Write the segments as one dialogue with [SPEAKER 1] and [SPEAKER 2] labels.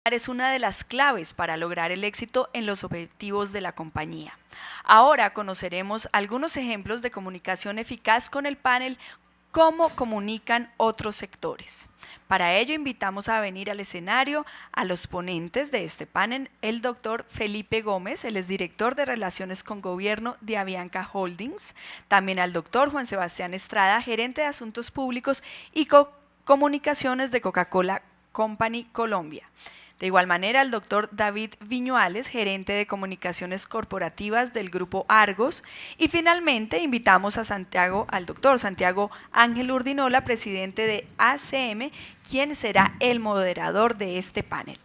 [SPEAKER 1] es una de las claves para lograr el éxito en los objetivos de la compañía. Ahora conoceremos algunos ejemplos de comunicación eficaz con el panel Cómo comunican otros sectores. Para ello invitamos a venir al escenario a los ponentes de este panel, el doctor Felipe Gómez, él es director de Relaciones con Gobierno de Avianca Holdings, también al doctor Juan Sebastián Estrada, gerente de Asuntos Públicos y Comunicaciones de Coca-Cola Company Colombia. De igual manera, el doctor David Viñuales, gerente de comunicaciones corporativas del Grupo Argos. Y finalmente invitamos al doctor Santiago Ángel Urdinola, presidente de ACM, quien será el moderador de este panel.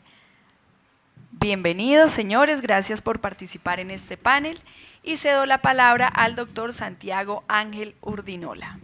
[SPEAKER 1] Bienvenidos, señores, gracias por participar en este panel. Y cedo la palabra al doctor Santiago Ángel Urdinola.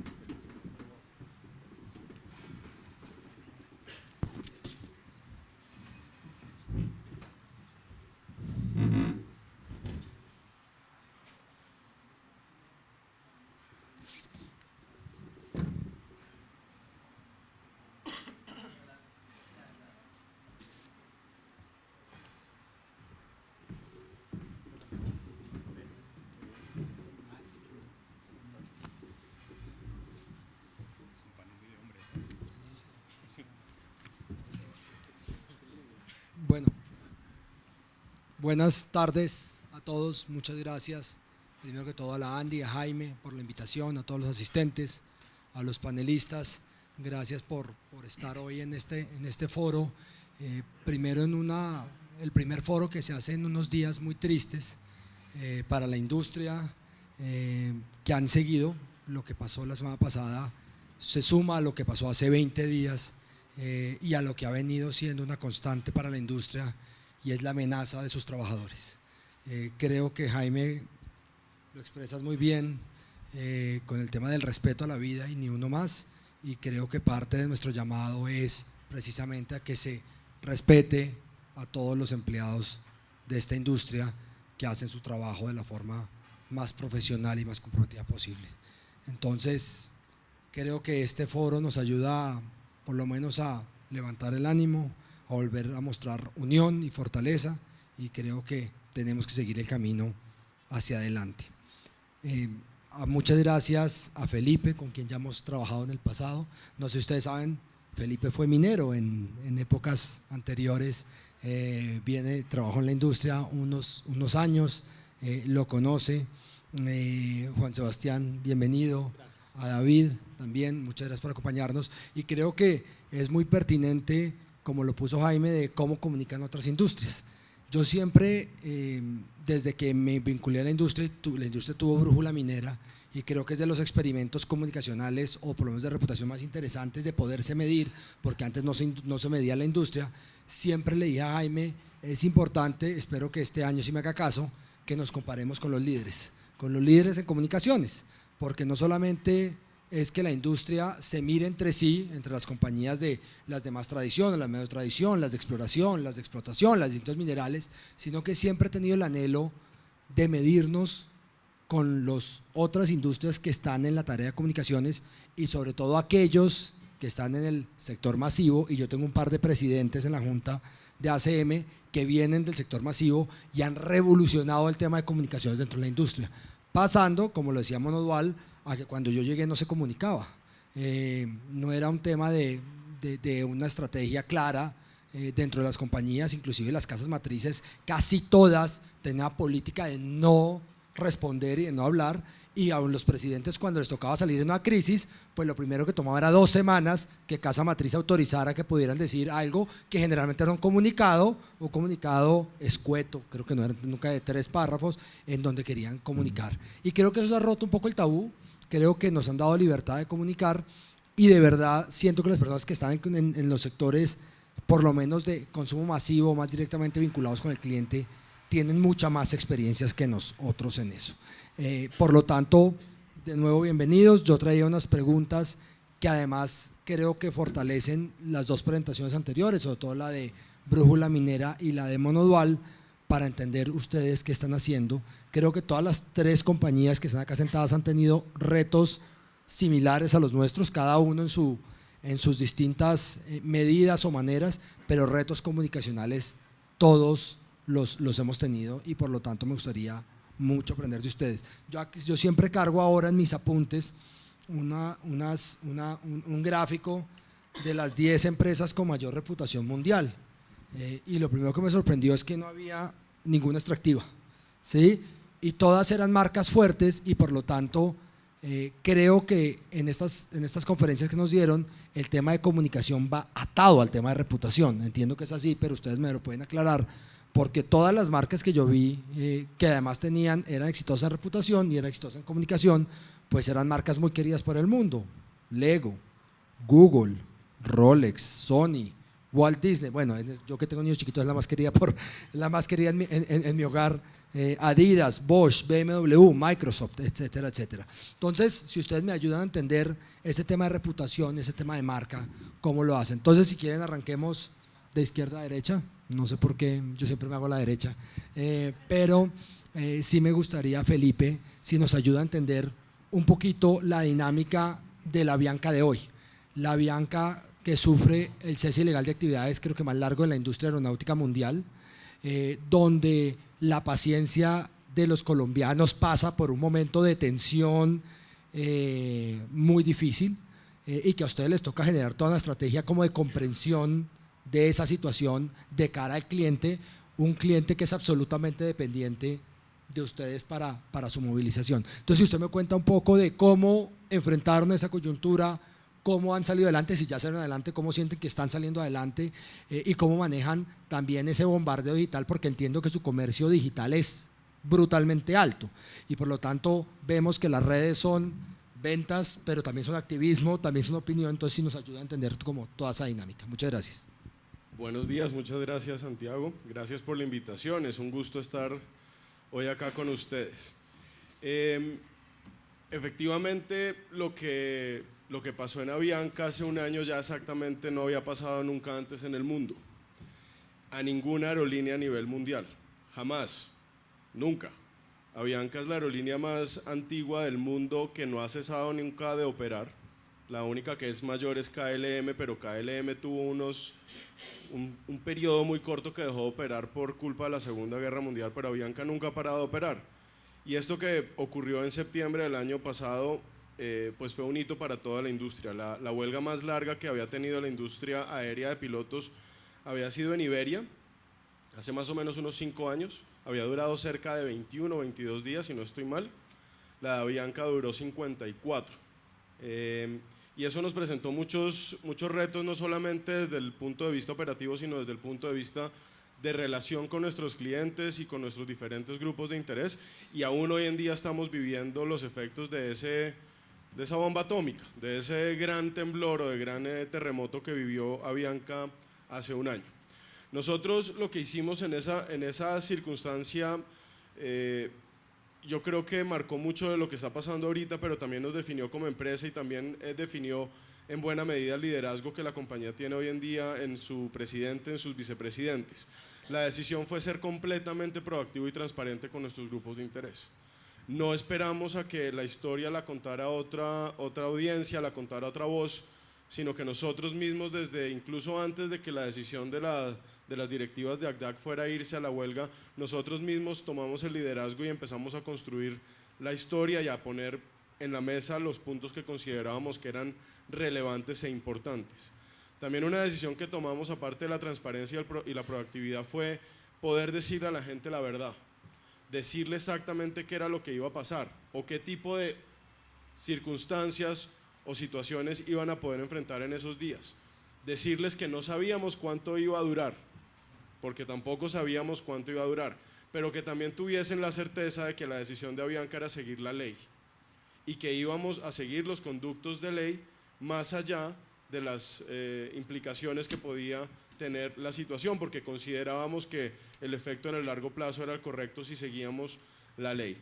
[SPEAKER 2] Bueno, buenas tardes a todos, muchas gracias. Primero que todo a la Andy, a Jaime por la invitación, a todos los asistentes, a los panelistas, gracias por estar hoy en este foro. Primero el primer foro que se hace en unos días muy tristes para la industria, que han seguido lo que pasó la semana pasada, se suma a lo que pasó hace 20 días y a lo que ha venido siendo una constante para la industria, y es la amenaza de sus trabajadores. Creo que Jaime lo expresas muy bien con el tema del respeto a la vida y ni uno más, y creo que parte de nuestro llamado es precisamente a que se respete a todos los empleados de esta industria que hacen su trabajo de la forma más profesional y más comprometida posible. Entonces, creo que este foro nos ayuda por lo menos a levantar el ánimo, a volver a mostrar unión y fortaleza, y creo que tenemos que seguir el camino hacia adelante. Muchas gracias a Felipe, con quien ya hemos trabajado en el pasado. No sé si ustedes saben, Felipe fue minero en épocas anteriores, trabajó en la industria unos años, lo conoce. Juan Sebastián, bienvenido. A David también, muchas gracias por acompañarnos, y creo que es muy pertinente, como lo puso Jaime, de cómo comunican otras industrias. Yo siempre, desde que me vinculé a la industria tuvo brújula minera, y creo que es de los experimentos comunicacionales o por lo menos de reputación más interesantes de poderse medir, porque antes no se medía la industria. Siempre le dije a Jaime, es importante, espero que este año sí me haga caso, que nos comparemos con los líderes en comunicaciones, porque no solamente es que la industria se mire entre sí, entre las compañías de las de más tradición, las de menos tradición, las de exploración, las de explotación, las de distintos minerales, sino que siempre he tenido el anhelo de medirnos con las otras industrias que están en la tarea de comunicaciones, y sobre todo aquellos que están en el sector masivo, y yo tengo un par de presidentes en la junta de ACM que vienen del sector masivo y han revolucionado el tema de comunicaciones dentro de la industria, pasando, como lo decía Monodual, a que cuando yo llegué no se comunicaba, no era un tema de una estrategia clara dentro de las compañías, inclusive las casas matrices, casi todas tenían política de no responder y de no hablar, y aún los presidentes, cuando les tocaba salir en una crisis, pues lo primero que tomaba era 2 semanas que casa matriz autorizara que pudieran decir algo que generalmente era un comunicado escueto, creo que no era nunca de 3 párrafos, en donde querían comunicar. Y creo que eso ha roto un poco el tabú, creo que nos han dado libertad de comunicar, y de verdad siento que las personas que están en los sectores, por lo menos de consumo masivo, más directamente vinculados con el cliente, tienen mucha más experiencias que nosotros en eso. Por lo tanto, de nuevo, bienvenidos. Yo traía unas preguntas que además creo que fortalecen las 2 presentaciones anteriores, sobre todo la de Brújula Minera y la de Monodual, para entender ustedes qué están haciendo. Creo que todas las 3 compañías que están acá sentadas han tenido retos similares a los nuestros, cada uno en sus distintas medidas o maneras, pero retos comunicacionales todos los hemos tenido y por lo tanto me gustaría mucho aprender de ustedes. Yo siempre cargo ahora en mis apuntes un gráfico de las 10 empresas con mayor reputación mundial y lo primero que me sorprendió es que no había ninguna extractiva, ¿sí? Y todas eran marcas fuertes y por lo tanto creo que en estas conferencias que nos dieron el tema de comunicación va atado al tema de reputación. Entiendo que es así, pero ustedes me lo pueden aclarar, porque todas las marcas que yo vi que además eran exitosas en reputación y eran exitosas en comunicación, pues eran marcas muy queridas por el mundo. Lego, Google, Rolex, Sony, Walt Disney. Bueno, yo que tengo niños chiquitos es la más querida en mi hogar. Adidas, Bosch, BMW, Microsoft, etcétera, etcétera. Entonces, si ustedes me ayudan a entender ese tema de reputación, ese tema de marca, ¿cómo lo hacen? Entonces, si quieren, arranquemos de izquierda a derecha. No sé por qué, yo siempre me hago a la derecha. Pero sí me gustaría, Felipe, si nos ayuda a entender un poquito la dinámica de la Avianca de hoy. La Avianca que sufre el cese ilegal de actividades, creo que más largo de la industria aeronáutica mundial, donde la paciencia de los colombianos pasa por un momento de tensión muy difícil y que a ustedes les toca generar toda una estrategia como de comprensión de esa situación de cara al cliente, un cliente que es absolutamente dependiente de ustedes para su movilización. Entonces, si usted me cuenta un poco de cómo enfrentaron esa coyuntura, cómo han salido adelante, si ya salieron adelante, cómo sienten que están saliendo adelante y cómo manejan también ese bombardeo digital, porque entiendo que su comercio digital es brutalmente alto y por lo tanto vemos que las redes son ventas, pero también son activismo, también son opinión, entonces sí nos ayuda a entender como toda esa dinámica. Muchas gracias.
[SPEAKER 3] Buenos días, muchas gracias Santiago, gracias por la invitación, es un gusto estar hoy acá con ustedes. Efectivamente, lo que pasó en Avianca hace un año ya exactamente no había pasado nunca antes en el mundo, a ninguna aerolínea a nivel mundial, jamás, nunca. Avianca es la aerolínea más antigua del mundo que no ha cesado nunca de operar, la única que es mayor es KLM, pero KLM tuvo un periodo muy corto que dejó de operar por culpa de la Segunda Guerra Mundial, pero Avianca nunca ha parado de operar. Y esto que ocurrió en septiembre del año pasado, pues fue un hito para toda la industria. La huelga más larga que había tenido la industria aérea de pilotos había sido en Iberia, hace más o menos unos 5 años, había durado cerca de 21 o 22 días, si no estoy mal. La de Avianca duró 54. Y eso nos presentó muchos retos, no solamente desde el punto de vista operativo, sino desde el punto de vista de relación con nuestros clientes y con nuestros diferentes grupos de interés, y aún hoy en día estamos viviendo los efectos de esa bomba atómica, de ese gran temblor o de gran terremoto que vivió Avianca hace un año. Nosotros lo que hicimos en esa circunstancia, yo creo que marcó mucho de lo que está pasando ahorita, pero también nos definió como empresa y también definió en buena medida el liderazgo que la compañía tiene hoy en día en su presidente, en sus vicepresidentes. La decisión fue ser completamente proactivo y transparente con nuestros grupos de interés. No esperamos a que la historia la contara otra audiencia, la contara otra voz, sino que nosotros mismos, desde incluso antes de que la decisión de las directivas de ACDAC fuera a irse a la huelga, nosotros mismos tomamos el liderazgo y empezamos a construir la historia y a poner en la mesa los puntos que considerábamos que eran relevantes e importantes. También una decisión que tomamos, aparte de la transparencia y la proactividad, fue poder decirle a la gente la verdad, decirle exactamente qué era lo que iba a pasar o qué tipo de circunstancias o situaciones iban a poder enfrentar en esos días. Decirles que no sabíamos cuánto iba a durar, porque tampoco sabíamos cuánto iba a durar, pero que también tuviesen la certeza de que la decisión de Avianca era seguir la ley y que íbamos a seguir los conductos de ley más allá de las implicaciones que podía tener la situación, porque considerábamos que el efecto en el largo plazo era el correcto si seguíamos la ley.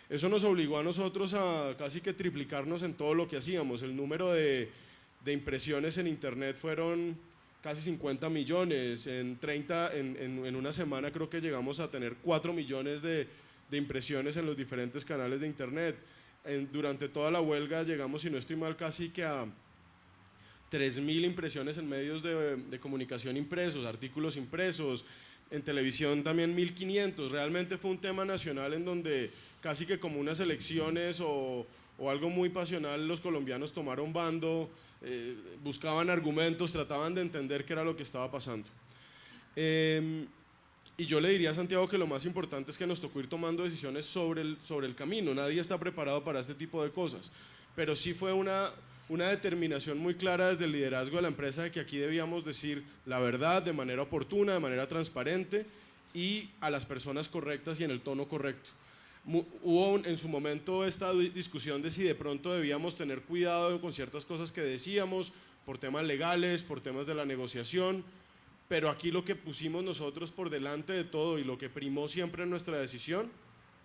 [SPEAKER 3] Eso nos obligó a nosotros a casi que triplicarnos en todo lo que hacíamos. El número de impresiones en internet fueron casi 50 millones, en una semana creo que llegamos a tener 4 millones de impresiones en los diferentes canales de internet. Durante toda la huelga llegamos, si no estoy mal, casi que a 3.000 impresiones en medios de comunicación impresos, artículos impresos, en televisión también 1.500. Realmente fue un tema nacional en donde casi que como unas elecciones o algo muy pasional, los colombianos tomaron bando, buscaban argumentos, trataban de entender qué era lo que estaba pasando. Y yo le diría a Santiago que lo más importante es que nos tocó ir tomando decisiones sobre el camino. Nadie está preparado para este tipo de cosas, pero sí fue una determinación muy clara desde el liderazgo de la empresa de que aquí debíamos decir la verdad de manera oportuna, de manera transparente y a las personas correctas y en el tono correcto. Hubo en su momento esta discusión de si de pronto debíamos tener cuidado con ciertas cosas que decíamos por temas legales, por temas de la negociación, pero aquí lo que pusimos nosotros por delante de todo y lo que primó siempre en nuestra decisión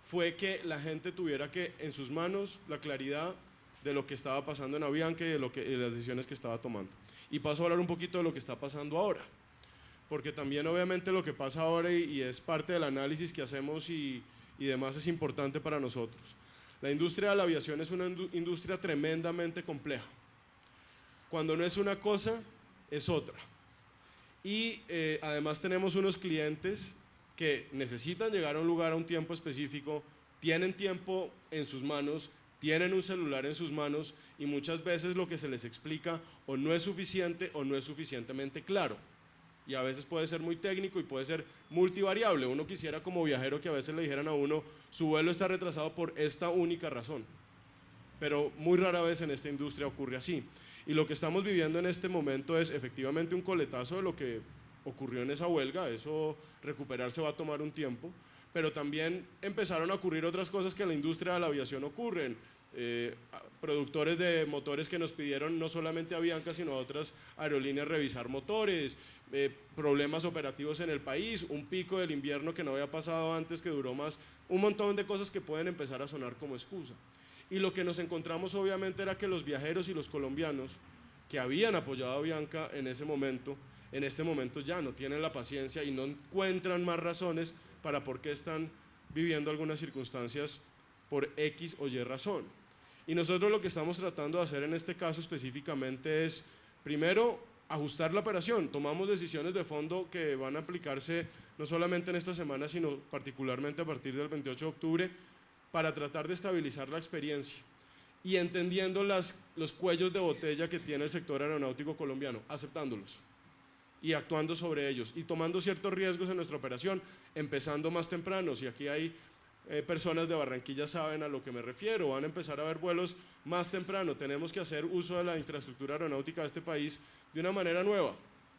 [SPEAKER 3] fue que la gente tuviera en sus manos la claridad de lo que estaba pasando en Avianca y de las decisiones que estaba tomando. Y paso a hablar un poquito de lo que está pasando ahora, porque también obviamente lo que pasa ahora y es parte del análisis que hacemos y demás es importante para nosotros. La industria de la aviación es una industria tremendamente compleja. Cuando no es una cosa, es otra. Y además tenemos unos clientes que necesitan llegar a un lugar a un tiempo específico, tienen tiempo en sus manos, tienen un celular en sus manos y muchas veces lo que se les explica o no es suficiente o no es suficientemente claro. Y a veces puede ser muy técnico y puede ser multivariable. Uno quisiera como viajero que a veces le dijeran a uno, su vuelo está retrasado por esta única razón. Pero muy rara vez en esta industria ocurre así. Y lo que estamos viviendo en este momento es efectivamente un coletazo de lo que ocurrió en esa huelga. Eso recuperarse va a tomar un tiempo. Pero también empezaron a ocurrir otras cosas que en la industria de la aviación ocurren. Productores de motores que nos pidieron no solamente a Avianca sino a otras aerolíneas revisar motores, problemas operativos en el país, un pico del invierno que no había pasado antes que duró más, un montón de cosas que pueden empezar a sonar como excusa. Y lo que nos encontramos obviamente era que los viajeros y los colombianos que habían apoyado a Avianca en ese momento, en este momento ya no tienen la paciencia y no encuentran más razones para por qué están viviendo algunas circunstancias por X o Y razón. Y nosotros lo que estamos tratando de hacer en este caso específicamente es, primero, ajustar la operación. Tomamos decisiones de fondo que van a aplicarse no solamente en esta semana, sino particularmente a partir del 28 de octubre, para tratar de estabilizar la experiencia y entendiendo los cuellos de botella que tiene el sector aeronáutico colombiano, aceptándolos y actuando sobre ellos y tomando ciertos riesgos en nuestra operación, empezando más temprano. Si aquí hay personas de Barranquilla saben a lo que me refiero, van a empezar a haber vuelos más temprano, tenemos que hacer uso de la infraestructura aeronáutica de este país de una manera nueva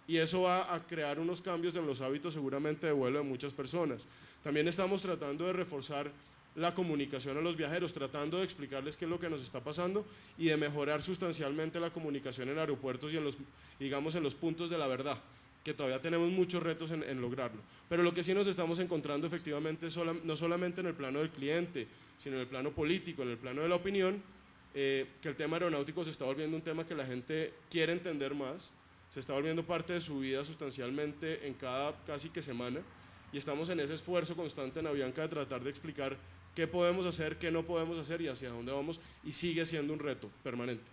[SPEAKER 3] y eso va a crear unos cambios en los hábitos seguramente de vuelo de muchas personas. También estamos tratando de reforzar la comunicación a los viajeros, tratando de explicarles qué es lo que nos está pasando y de mejorar sustancialmente la comunicación en aeropuertos y en los puntos de la verdad, que todavía tenemos muchos retos en lograrlo. Pero lo que sí nos estamos encontrando efectivamente no solamente en el plano del cliente, sino en el plano político, en el plano de la opinión, que el tema aeronáutico se está volviendo un tema que la gente quiere entender más, se está volviendo parte de su vida sustancialmente en cada casi que semana y estamos en ese esfuerzo constante en Avianca de tratar de explicar qué podemos hacer, qué no podemos hacer y hacia dónde vamos y sigue siendo un reto permanente.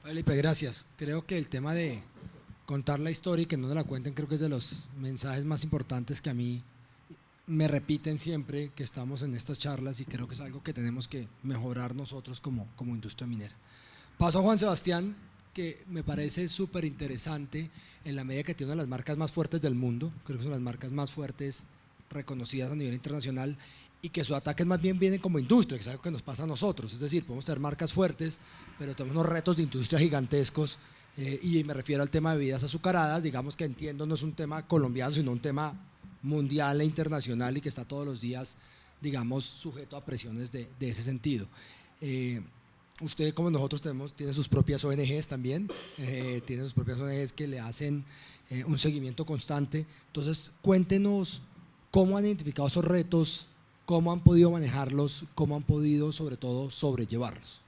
[SPEAKER 2] Felipe, gracias. Creo que el tema de contar la historia y que no nos la cuenten creo que es de los mensajes más importantes que a mí me repiten siempre que estamos en estas charlas y creo que es algo que tenemos que mejorar nosotros como industria minera. Paso a Juan Sebastián, que me parece súper interesante en la medida que tiene una de las marcas más fuertes del mundo, creo que son las marcas más fuertes reconocidas a nivel internacional y que sus ataques más bien vienen como industria, que es algo que nos pasa a nosotros, es decir, podemos tener marcas fuertes, pero tenemos unos retos de industria gigantescos y me refiero al tema de bebidas azucaradas, digamos que entiendo no es un tema colombiano, sino un tema mundial e internacional y que está todos los días, digamos, sujeto a presiones de ese sentido. Usted, como nosotros, tiene sus propias ONGs también, tiene sus propias ONGs que le hacen un seguimiento constante. Entonces, cuéntenos cómo han identificado esos retos, cómo han podido manejarlos, cómo han podido, sobre todo, sobrellevarlos.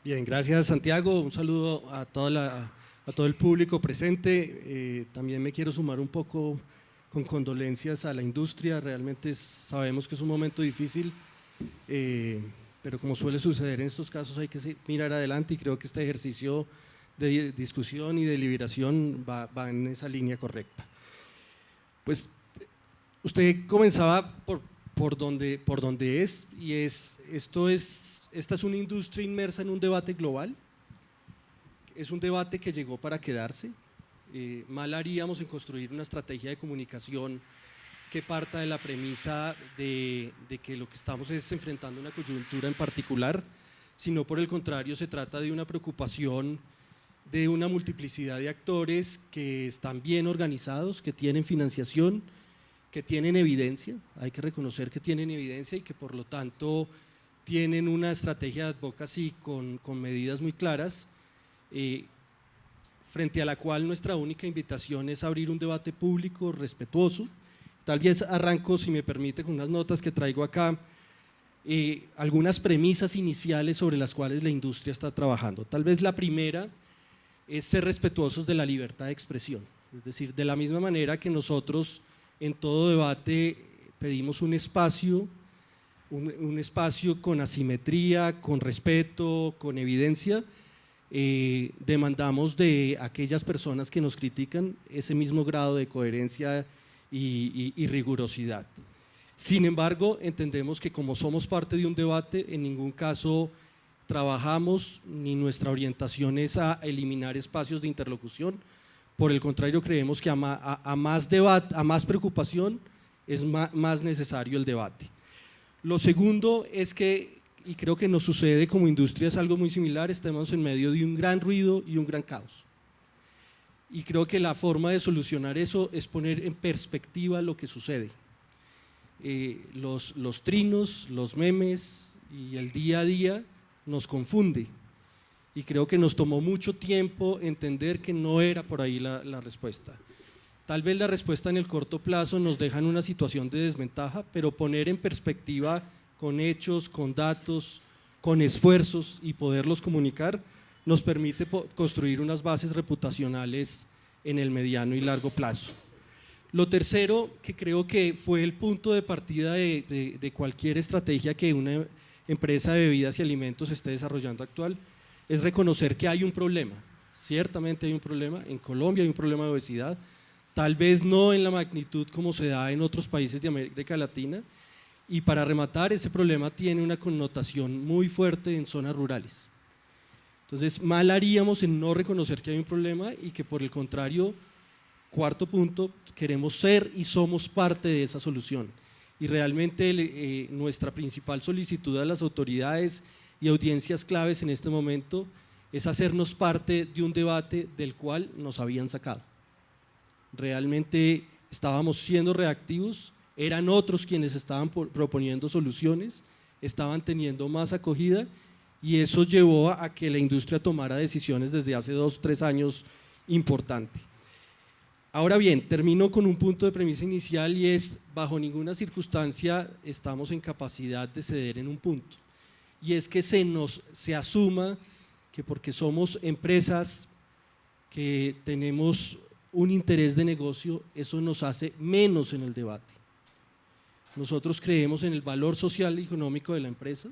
[SPEAKER 4] Bien, gracias Santiago, un saludo a todo el público presente. También me quiero sumar un poco con condolencias a la industria, realmente sabemos que es un momento difícil, pero como suele suceder en estos casos hay que mirar adelante y creo que este ejercicio de discusión y deliberación va en esa línea correcta. Pues usted comenzaba por donde es, y esta es una industria inmersa en un debate global, es un debate que llegó para quedarse. Mal haríamos en construir una estrategia de comunicación que parta de la premisa de que lo que estamos es enfrentando una coyuntura en particular, sino por el contrario se trata de una preocupación de una multiplicidad de actores que están bien organizados, que tienen financiación, que tienen evidencia, hay que reconocer que tienen evidencia y que por lo tanto tienen una estrategia de advocacy con medidas muy claras, frente a la cual nuestra única invitación es abrir un debate público respetuoso. Tal vez arranco, si me permite, con unas notas que traigo acá, algunas premisas iniciales sobre las cuales la industria está trabajando. Tal vez la primera es ser respetuosos de la libertad de expresión, es decir, de la misma manera que nosotros en todo debate pedimos un espacio con asimetría, con respeto, con evidencia, demandamos de aquellas personas que nos critican ese mismo grado de coherencia y rigurosidad. Sin embargo, entendemos que como somos parte de un debate, en ningún caso trabajamos ni nuestra orientación es a eliminar espacios de interlocución. Por el contrario, creemos que a más debate, a más preocupación es más necesario el debate. Lo segundo es que, y creo que nos sucede como industria, es algo muy similar, estamos en medio de un gran ruido y un gran caos. Y creo que la forma de solucionar eso es poner en perspectiva lo que sucede. Los trinos, los memes y el día a día nos confunde. Y creo que nos tomó mucho tiempo entender que no era por ahí la respuesta. Tal vez la respuesta en el corto plazo nos deja en una situación de desventaja, pero poner en perspectiva con hechos, con datos, con esfuerzos y poderlos comunicar, nos permite construir unas bases reputacionales en el mediano y largo plazo. Lo tercero, que creo que fue el punto de partida de cualquier estrategia que una empresa de bebidas y alimentos esté desarrollando actual, es reconocer que hay un problema. Ciertamente hay un problema, en Colombia hay un problema de obesidad, tal vez no en la magnitud como se da en otros países de América Latina, y para rematar, ese problema tiene una connotación muy fuerte en zonas rurales. Entonces, mal haríamos en no reconocer que hay un problema y que por el contrario, cuarto punto, queremos ser y somos parte de esa solución. Y realmente nuestra principal solicitud a las autoridades y audiencias claves en este momento es hacernos parte de un debate del cual nos habían sacado. Realmente estábamos siendo reactivos, eran otros quienes estaban proponiendo soluciones, estaban teniendo más acogida y eso llevó a que la industria tomara decisiones desde hace 2 o 3 años importante. Ahora bien, termino con un punto de premisa inicial y es, bajo ninguna circunstancia estamos en capacidad de ceder en un punto, y es que se asuma que porque somos empresas que tenemos un interés de negocio, eso nos hace menos en el debate. Nosotros creemos en el valor social y económico de la empresa,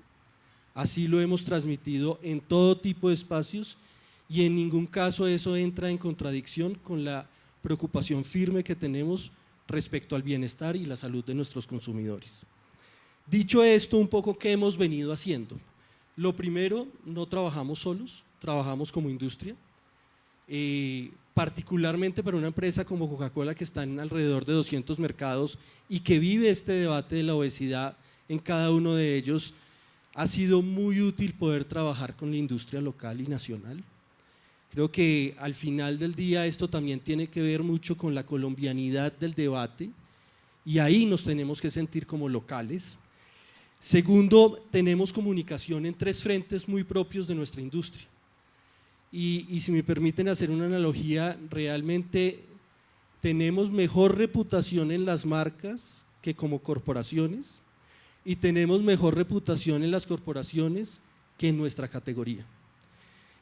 [SPEAKER 4] así lo hemos transmitido en todo tipo de espacios y en ningún caso eso entra en contradicción con la preocupación firme que tenemos respecto al bienestar y la salud de nuestros consumidores. Dicho esto, un poco qué hemos venido haciendo. Lo primero, no trabajamos solos, trabajamos como industria, particularmente para una empresa como Coca-Cola que está en alrededor de 200 mercados y que vive este debate de la obesidad en cada uno de ellos, ha sido muy útil poder trabajar con la industria local y nacional. Creo que al final del día esto también tiene que ver mucho con la colombianidad del debate y ahí nos tenemos que sentir como locales. Segundo, tenemos comunicación en 3 frentes muy propios de nuestra industria. Y si me permiten hacer una analogía, realmente tenemos mejor reputación en las marcas que como corporaciones y tenemos mejor reputación en las corporaciones que en nuestra categoría.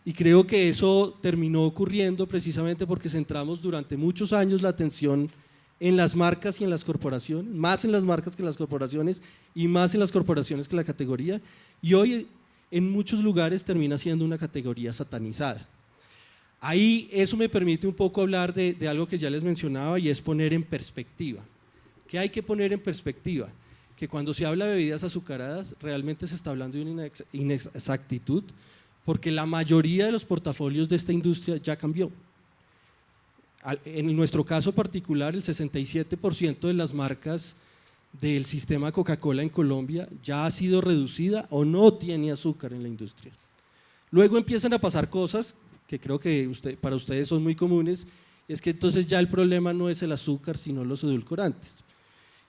[SPEAKER 4] Y creo que eso terminó ocurriendo precisamente porque centramos durante muchos años la atención en las marcas y en las corporaciones, más en las marcas que en las corporaciones y más en las corporaciones que la categoría, y hoy en muchos lugares termina siendo una categoría satanizada. Ahí eso me permite un poco hablar de algo que ya les mencionaba y es poner en perspectiva. ¿Qué hay que poner en perspectiva? Que cuando se habla de bebidas azucaradas realmente se está hablando de una inexactitud porque la mayoría de los portafolios de esta industria ya cambió. En nuestro caso particular, el 67% de las marcas del sistema Coca-Cola en Colombia ya ha sido reducida o no tiene azúcar en la industria. Luego empiezan a pasar cosas que creo que para ustedes son muy comunes, es que entonces ya el problema no es el azúcar, sino los edulcorantes.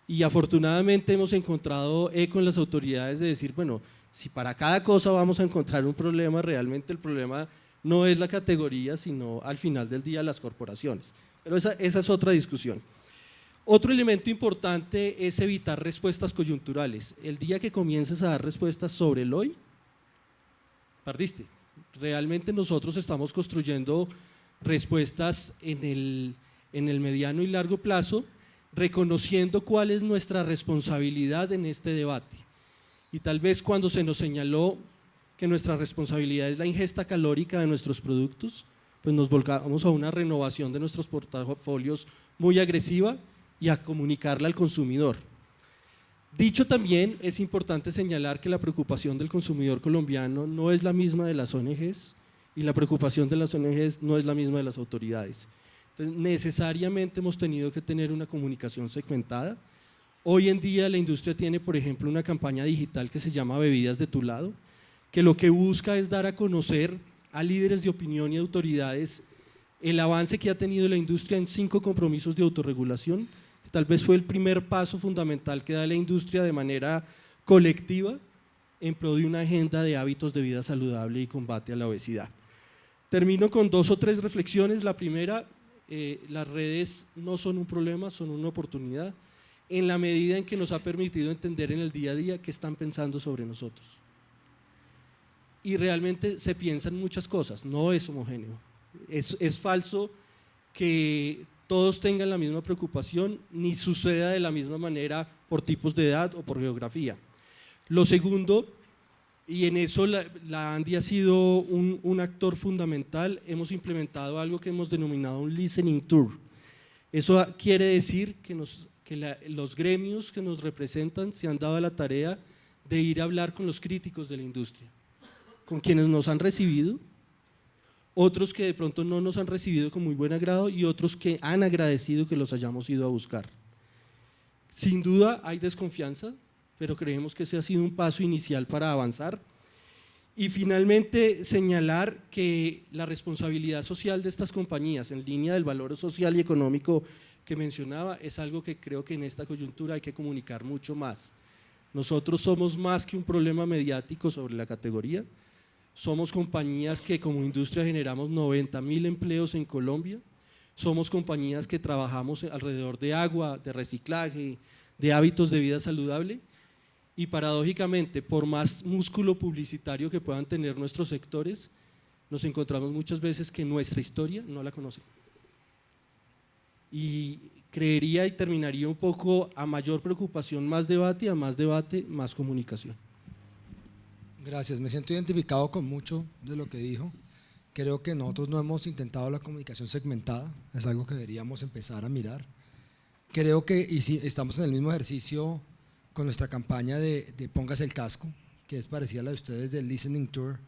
[SPEAKER 4] Y afortunadamente hemos encontrado eco en las autoridades de decir, bueno, si para cada cosa vamos a encontrar un problema, realmente el problema no es la categoría, sino al final del día las corporaciones. Pero esa es otra discusión. Otro elemento importante es evitar respuestas coyunturales. El día que comiences a dar respuestas sobre el hoy, perdiste. Realmente nosotros estamos construyendo respuestas en el mediano y largo plazo, reconociendo cuál es nuestra responsabilidad en este debate. Y tal vez cuando se nos señaló que nuestra responsabilidad es la ingesta calórica de nuestros productos, pues nos volcamos a una renovación de nuestros portafolios muy agresiva y a comunicarla al consumidor. Dicho también, es importante señalar que la preocupación del consumidor colombiano no es la misma de las ONGs y la preocupación de las ONGs no es la misma de las autoridades. Entonces, necesariamente hemos tenido que tener una comunicación segmentada. Hoy en día la industria tiene, por ejemplo, una campaña digital que se llama Bebidas de tu lado, que lo que busca es dar a conocer a líderes de opinión y autoridades el avance que ha tenido la industria en 5 compromisos de autorregulación. Tal vez fue el primer paso fundamental que da la industria de manera colectiva en pro de una agenda de hábitos de vida saludable y combate a la obesidad. Termino con 2 o 3 reflexiones. La primera, las redes no son un problema, son una oportunidad en la medida en que nos ha permitido entender en el día a día qué están pensando sobre nosotros. Y realmente se piensan muchas cosas, no es homogéneo. Es falso que todos tengan la misma preocupación, ni suceda de la misma manera por tipos de edad o por geografía. Lo segundo, y en eso la ANDI ha sido un actor fundamental, hemos implementado algo que hemos denominado un listening tour. Eso quiere decir que los gremios que nos representan se han dado la tarea de ir a hablar con los críticos de la industria, con quienes nos han recibido, otros que de pronto no nos han recibido con muy buen agrado y otros que han agradecido que los hayamos ido a buscar. Sin duda hay desconfianza, pero creemos que ese ha sido un paso inicial para avanzar. Y finalmente señalar que la responsabilidad social de estas compañías en línea del valor social y económico que mencionaba es algo que creo que en esta coyuntura hay que comunicar mucho más. Nosotros somos más que un problema mediático sobre la categoría. Somos compañías que como industria generamos 90.000 empleos en Colombia, somos compañías que trabajamos alrededor de agua, de reciclaje, de hábitos de vida saludable y paradójicamente por más músculo publicitario que puedan tener nuestros sectores, nos encontramos muchas veces que nuestra historia no la conocen. Y creería y terminaría un poco a mayor preocupación, más debate, a más debate, más comunicación.
[SPEAKER 2] Gracias, me siento identificado con mucho de lo que dijo. Creo que nosotros no hemos intentado la comunicación segmentada, es algo que deberíamos empezar a mirar. Creo que y si estamos en el mismo ejercicio con nuestra campaña de Póngase el casco, que es parecida a la de ustedes del Listening Tour,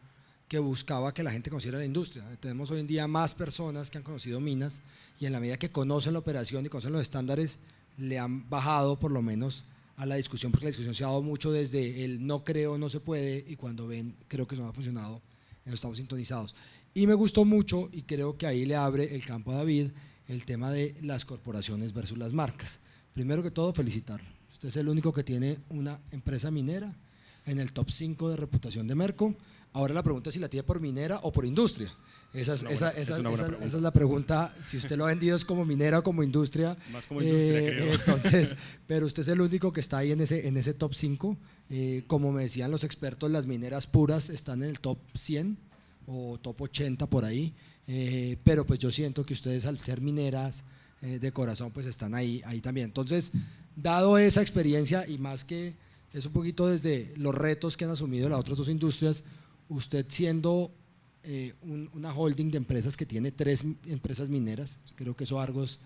[SPEAKER 2] que buscaba que la gente conociera la industria. Tenemos hoy en día más personas que han conocido Minas y en la medida que conocen la operación y conocen los estándares, le han bajado por lo menos a la discusión, porque la discusión se ha dado mucho desde el no creo, no se puede, y cuando ven, creo que eso no ha funcionado, estamos sintonizados. Y me gustó mucho, y creo que ahí le abre el campo a David, el tema de las corporaciones versus las marcas. Primero que todo, felicitarlo. Usted es el único que tiene una empresa minera en el top 5 de reputación de Merco. Ahora la pregunta es si la tiene por minera o por industria. Esa es la pregunta, si usted lo ha vendido es como minera o como industria.
[SPEAKER 5] Más como industria, creo.
[SPEAKER 2] Entonces, pero usted es el único que está ahí en ese top 5. Como me decían los expertos, las mineras puras están en el top 100 o top 80 por ahí. Pero pues yo siento que ustedes al ser mineras de corazón pues están ahí también. Entonces, dado esa experiencia y más que es un poquito desde los retos que han asumido las otras dos industrias, usted siendo una holding de empresas que tiene 3 empresas mineras. Creo que eso Argos…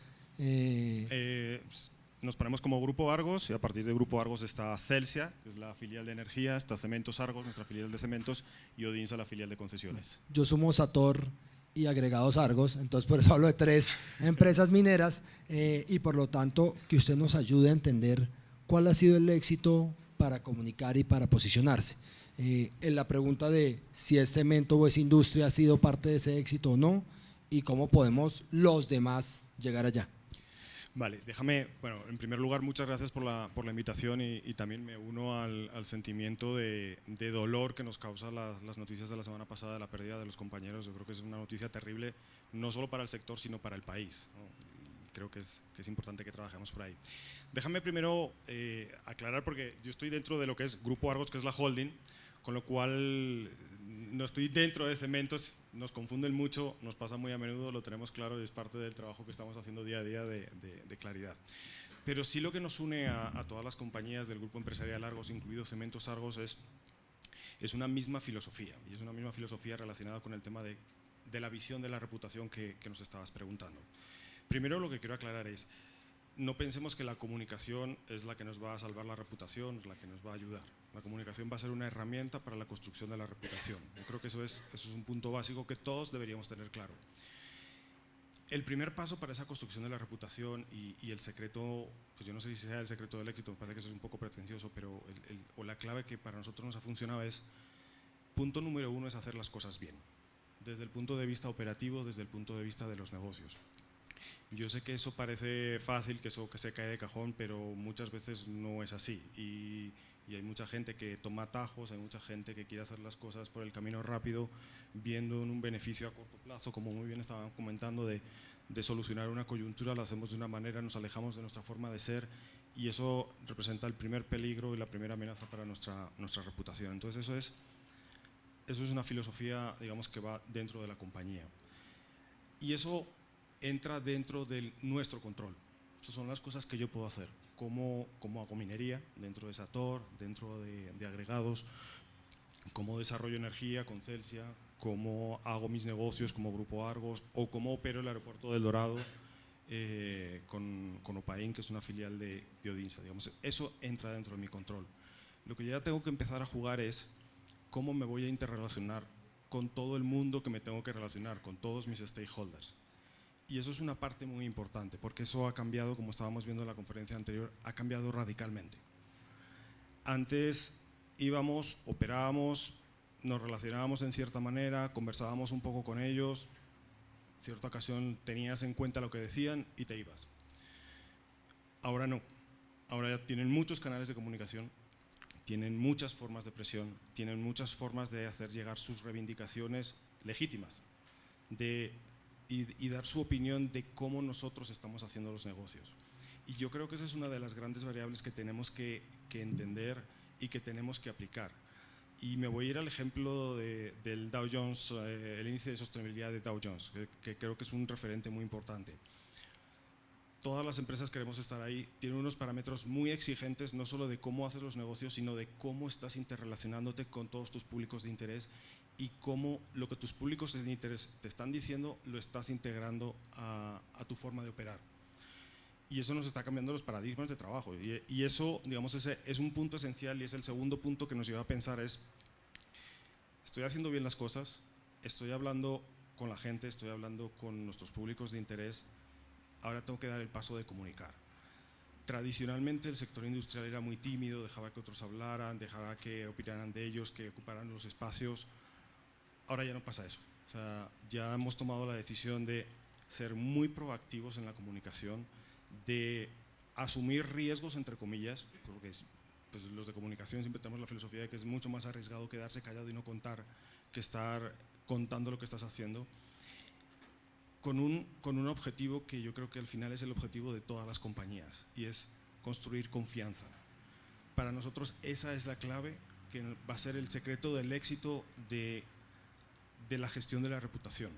[SPEAKER 5] Nos ponemos como Grupo Argos y a partir de Grupo Argos está Celsia, que es la filial de energía, está Cementos Argos, nuestra filial de cementos, y Odinsa, la filial de concesiones.
[SPEAKER 2] Yo sumo Sator y agregados Argos, entonces por eso hablo de 3 empresas mineras y por lo tanto que usted nos ayude a entender cuál ha sido el éxito para comunicar y para posicionarse. En la pregunta de si es cemento o es industria ha sido parte de ese éxito o no y cómo podemos los demás llegar allá.
[SPEAKER 5] Vale, déjame, bueno, en primer lugar muchas gracias por la invitación y también me uno al sentimiento de dolor que nos causa las noticias de la semana pasada de la pérdida de los compañeros. Yo creo que es una noticia terrible, no solo para el sector, sino para el país, ¿no? Creo que es importante que trabajemos por ahí. Déjame primero aclarar, porque yo estoy dentro de lo que es Grupo Argos, que es la holding, con lo cual no estoy dentro de cementos, nos confunden mucho, nos pasa muy a menudo, lo tenemos claro y es parte del trabajo que estamos haciendo día a día de claridad. Pero sí lo que nos une a todas las compañías del Grupo Empresarial Argos, incluido Cementos Argos, es una misma filosofía, y es una misma filosofía relacionada con el tema de la visión de la reputación que nos estabas preguntando. Primero lo que quiero aclarar es, no pensemos que la comunicación es la que nos va a salvar la reputación, es la que nos va a ayudar. La comunicación va a ser una herramienta para la construcción de la reputación. Yo creo que eso es un punto básico que todos deberíamos tener claro. El primer paso para esa construcción de la reputación y el secreto, pues yo no sé si sea el secreto del éxito, me parece que eso es un poco pretencioso, pero o la clave que para nosotros nos ha funcionado es, punto número 1 es hacer las cosas bien, desde el punto de vista operativo, desde el punto de vista de los negocios. Yo sé que eso parece fácil, que eso que se cae de cajón, pero muchas veces no es así y hay mucha gente que toma atajos, hay mucha gente que quiere hacer las cosas por el camino rápido, viendo un beneficio a corto plazo, como muy bien estaban comentando, de solucionar una coyuntura, lo hacemos de una manera, nos alejamos de nuestra forma de ser y eso representa el primer peligro y la primera amenaza para nuestra reputación. Entonces eso es una filosofía, digamos, que va dentro de la compañía y eso entra dentro de nuestro control. Esas son las cosas que yo puedo hacer, cómo hago minería dentro de Sator, dentro de agregados, cómo desarrollo energía con Celsia, cómo hago mis negocios como Grupo Argos o cómo opero el aeropuerto del Dorado con Opain, que es una filial de Odinsa. Digamos, eso entra dentro de mi control. Lo que ya tengo que empezar a jugar es cómo me voy a interrelacionar con todo el mundo que me tengo que relacionar, con todos mis stakeholders. Y eso es una parte muy importante, porque eso ha cambiado, como estábamos viendo en la conferencia anterior, ha cambiado radicalmente. Antes íbamos, operábamos, nos relacionábamos en cierta manera, conversábamos un poco con ellos, en cierta ocasión tenías en cuenta lo que decían y te ibas. Ahora no, ahora ya tienen muchos canales de comunicación, tienen muchas formas de presión, tienen muchas formas de hacer llegar sus reivindicaciones legítimas, y dar su opinión de cómo nosotros estamos haciendo los negocios. Y yo creo que esa es una de las grandes variables que tenemos que entender y que tenemos que aplicar. Y me voy a ir al ejemplo del Dow Jones, el índice de sostenibilidad de Dow Jones, que creo que es un referente muy importante. Todas las empresas que queremos estar ahí, tienen unos parámetros muy exigentes, no solo de cómo haces los negocios, sino de cómo estás interrelacionándote con todos tus públicos de interés y cómo lo que tus públicos de interés te están diciendo lo estás integrando a tu forma de operar. Y eso nos está cambiando los paradigmas de trabajo y eso, digamos, ese es un punto esencial y es el segundo punto que nos lleva a pensar es, estoy haciendo bien las cosas, estoy hablando con la gente, estoy hablando con nuestros públicos de interés, ahora tengo que dar el paso de comunicar. Tradicionalmente el sector industrial era muy tímido, dejaba que otros hablaran, dejaba que opinaran de ellos, que ocuparan los espacios. Ahora ya no pasa eso, o sea, ya hemos tomado la decisión de ser muy proactivos en la comunicación, de asumir riesgos entre comillas, porque pues los de comunicación siempre tenemos la filosofía de que es mucho más arriesgado quedarse callado y no contar que estar contando lo que estás haciendo, con un objetivo que yo creo que al final es el objetivo de todas las compañías y es construir confianza. Para nosotros esa es la clave que va a ser el secreto del éxito de la gestión de la reputación.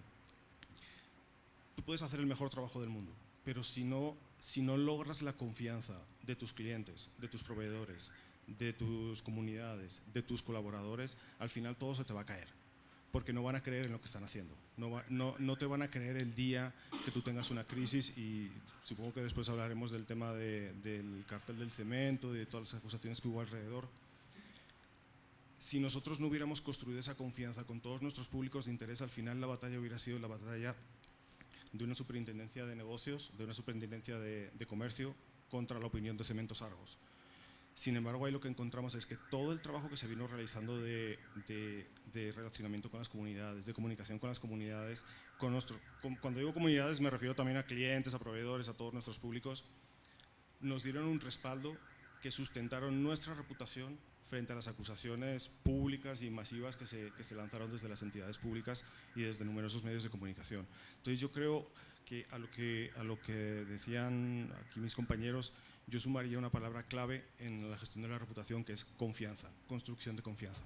[SPEAKER 5] Tú puedes hacer el mejor trabajo del mundo, pero si no logras la confianza de tus clientes, de tus proveedores, de tus comunidades, de tus colaboradores, al final todo se te va a caer, porque no van a creer en lo que están haciendo. No te van a creer el día que tú tengas una crisis, y supongo que después hablaremos del tema del cartel del cemento, de todas las acusaciones que hubo alrededor. Si nosotros no hubiéramos construido esa confianza con todos nuestros públicos de interés, al final la batalla hubiera sido la batalla de una superintendencia de negocios, de una superintendencia de comercio contra la opinión de Cementos Argos. Sin embargo, ahí lo que encontramos es que todo el trabajo que se vino realizando de relacionamiento con las comunidades, de comunicación con las comunidades, cuando digo comunidades me refiero también a clientes, a proveedores, a todos nuestros públicos, nos dieron un respaldo que sustentaron nuestra reputación frente a las acusaciones públicas y masivas que se lanzaron desde las entidades públicas y desde numerosos medios de comunicación. Entonces yo creo que a lo que decían aquí mis compañeros, yo sumaría una palabra clave en la gestión de la reputación, que es confianza, construcción de confianza.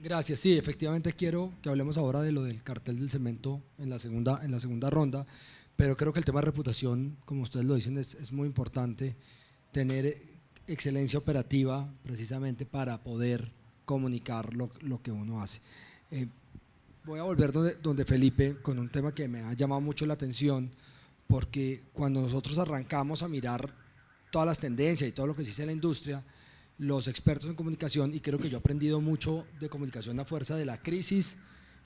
[SPEAKER 2] Gracias, sí, efectivamente quiero que hablemos ahora de lo del cartel del cemento en la segunda ronda, pero creo que el tema de reputación, como ustedes lo dicen, es muy importante, tener excelencia operativa precisamente para poder comunicar lo que uno hace. Voy a volver donde Felipe con un tema que me ha llamado mucho la atención, porque cuando nosotros arrancamos a mirar todas las tendencias y todo lo que se dice en la industria, los expertos en comunicación, y creo que yo he aprendido mucho de comunicación a fuerza de la crisis,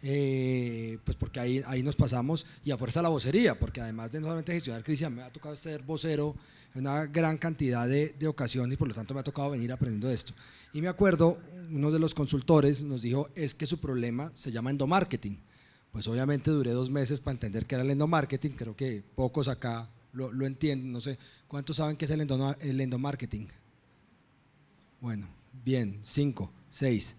[SPEAKER 2] pues porque ahí nos pasamos, y a fuerza de la vocería, porque además de no solamente gestionar crisis, me ha tocado ser vocero en una gran cantidad de ocasiones, y por lo tanto me ha tocado venir aprendiendo de esto. Y me acuerdo, uno de los consultores nos dijo, es que su problema se llama endomarketing. Pues obviamente duré 2 meses para entender qué era el endomarketing, creo que pocos acá lo entienden, no sé, ¿cuántos saben qué es el endomarketing? Bueno, bien, 5, 6.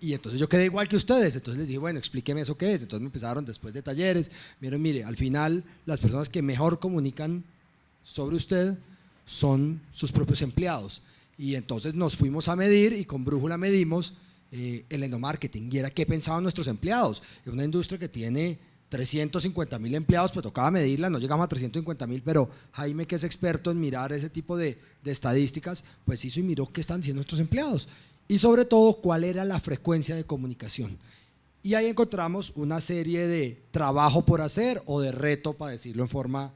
[SPEAKER 2] Y entonces yo quedé igual que ustedes, entonces les dije, bueno, explíqueme eso qué es. Entonces me empezaron después de talleres, mire, al final las personas que mejor comunican sobre usted son sus propios empleados. Y entonces nos fuimos a medir y con Brújula medimos el endomarketing, y era qué pensaban nuestros empleados. Es una industria que tiene 350.000 empleados, pues tocaba medirla, no llegamos a 350.000, pero Jaime, que es experto en mirar ese tipo de estadísticas, pues hizo y miró qué están diciendo nuestros empleados y sobre todo cuál era la frecuencia de comunicación. Y ahí encontramos una serie de trabajo por hacer o de reto, para decirlo en forma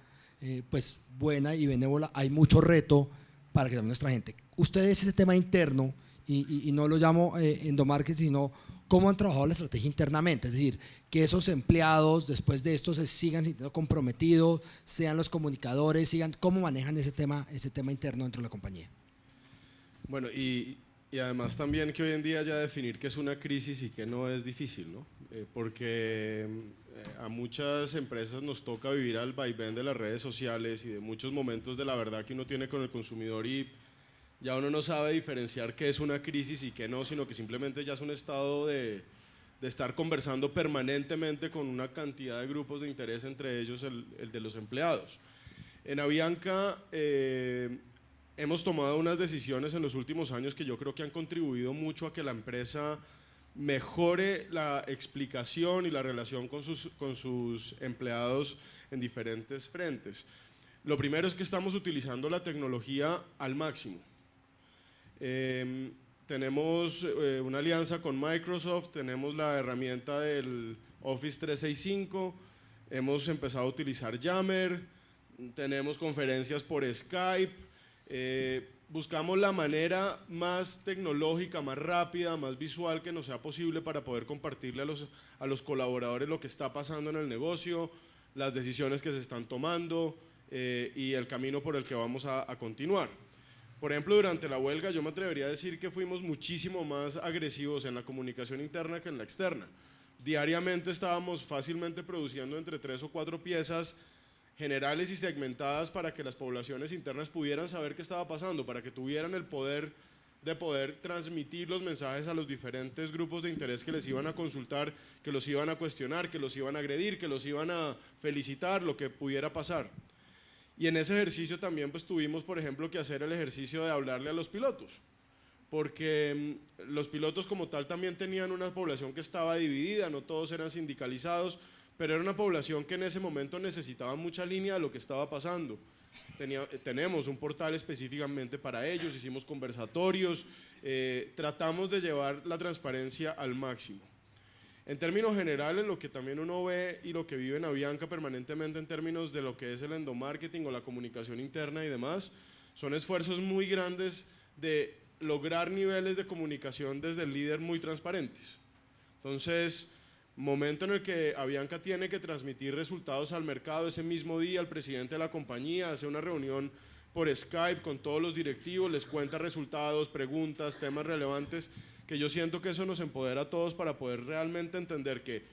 [SPEAKER 2] pues buena y benévola. Hay mucho reto para que también nuestra gente. Ustedes ese tema interno, y no lo llamo endomarketing, sino cómo han trabajado la estrategia internamente, es decir, que esos empleados después de esto se sigan sintiendo comprometidos, sean los comunicadores, cómo manejan ese tema interno dentro de la compañía.
[SPEAKER 3] Bueno, y además también que hoy en día ya definir qué es una crisis y qué no es difícil, ¿no? Porque a muchas empresas nos toca vivir al vaivén de las redes sociales y de muchos momentos de la verdad que uno tiene con el consumidor, y ya uno no sabe diferenciar qué es una crisis y qué no, sino que simplemente ya es un estado de estar conversando permanentemente con una cantidad de grupos de interés, entre ellos el de los empleados. En Avianca hemos tomado unas decisiones en los últimos años que yo creo que han contribuido mucho a que la empresa mejore la explicación y la relación con sus empleados en diferentes frentes. Lo primero es que estamos utilizando la tecnología al máximo. Tenemos una alianza con Microsoft, tenemos la herramienta del Office 365, hemos empezado a utilizar Yammer, tenemos conferencias por Skype, buscamos la manera más tecnológica, más rápida, más visual que nos sea posible para poder compartirle a los colaboradores lo que está pasando en el negocio, las decisiones que se están tomando y el camino por el que vamos a continuar. Por ejemplo, durante la huelga yo me atrevería a decir que fuimos muchísimo más agresivos en la comunicación interna que en la externa. Diariamente estábamos fácilmente produciendo entre 3 o 4 piezas generales y segmentadas para que las poblaciones internas pudieran saber qué estaba pasando, para que tuvieran el poder de poder transmitir los mensajes a los diferentes grupos de interés que les iban a consultar, que los iban a cuestionar, que los iban a agredir, que los iban a felicitar, lo que pudiera pasar. Y en ese ejercicio también pues tuvimos, por ejemplo, que hacer el ejercicio de hablarle a los pilotos, porque los pilotos como tal también tenían una población que estaba dividida, no todos eran sindicalizados, pero era una población que en ese momento necesitaba mucha línea de lo que estaba pasando. tenemos un portal específicamente para ellos, hicimos conversatorios, tratamos de llevar la transparencia al máximo. En términos generales, lo que también uno ve y lo que vive en Avianca permanentemente en términos de lo que es el endomarketing o la comunicación interna y demás, son esfuerzos muy grandes de lograr niveles de comunicación desde el líder muy transparentes. Entonces, momento en el que Avianca tiene que transmitir resultados al mercado ese mismo día, el presidente de la compañía hace una reunión por Skype con todos los directivos, les cuenta resultados, preguntas, temas relevantes, que yo siento que eso nos empodera a todos para poder realmente entender que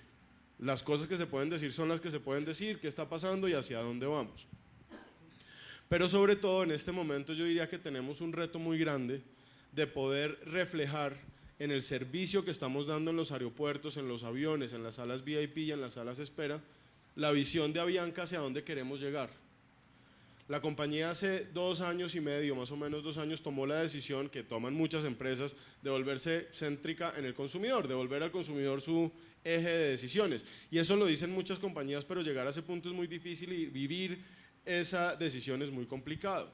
[SPEAKER 3] las cosas que se pueden decir son las que se pueden decir, qué está pasando y hacia dónde vamos. Pero sobre todo en este momento yo diría que tenemos un reto muy grande de poder reflejar en el servicio que estamos dando en los aeropuertos, en los aviones, en las salas VIP y en las salas espera, la visión de Avianca hacia dónde queremos llegar. La compañía hace 2 años y medio, más o menos 2 años, tomó la decisión que toman muchas empresas de volverse céntrica en el consumidor, de volver al consumidor su eje de decisiones. Y eso lo dicen muchas compañías, pero llegar a ese punto es muy difícil y vivir esa decisión es muy complicado.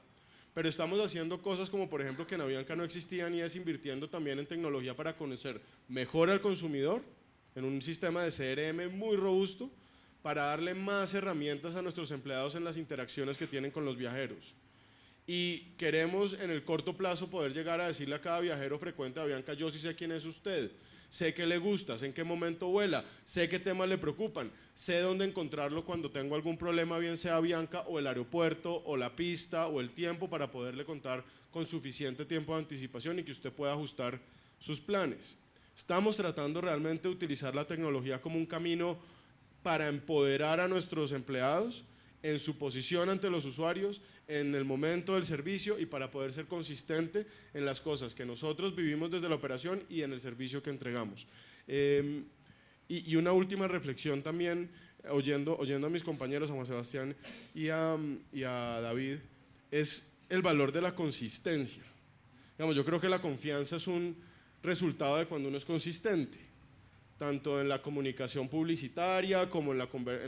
[SPEAKER 3] Pero estamos haciendo cosas como por ejemplo que en Avianca no existían y es invirtiendo también en tecnología para conocer mejor al consumidor, en un sistema de CRM muy robusto, para darle más herramientas a nuestros empleados en las interacciones que tienen con los viajeros. Y queremos en el corto plazo poder llegar a decirle a cada viajero frecuente de Avianca: yo sí sé quién es usted, sé qué le gusta, sé en qué momento vuela, sé qué temas le preocupan, sé dónde encontrarlo cuando tengo algún problema, bien sea Avianca o el aeropuerto o la pista o el tiempo, para poderle contar con suficiente tiempo de anticipación y que usted pueda ajustar sus planes. Estamos tratando realmente de utilizar la tecnología como un camino para empoderar a nuestros empleados en su posición ante los usuarios, en el momento del servicio y para poder ser consistente en las cosas que nosotros vivimos desde la operación y en el servicio que entregamos. Y una última reflexión también, oyendo a mis compañeros, a Juan Sebastián y a David, es el valor de la consistencia. Digamos, yo creo que la confianza es un resultado de cuando uno es consistente, tanto en la comunicación publicitaria, como en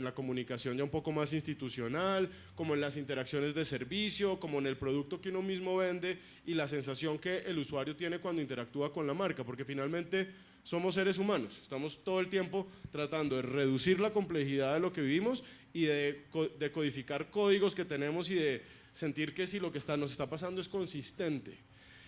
[SPEAKER 3] la comunicación ya un poco más institucional, como en las interacciones de servicio, como en el producto que uno mismo vende y la sensación que el usuario tiene cuando interactúa con la marca, porque finalmente somos seres humanos, estamos todo el tiempo tratando de reducir la complejidad de lo que vivimos y de codificar códigos que tenemos y de sentir que si lo que nos está pasando es consistente.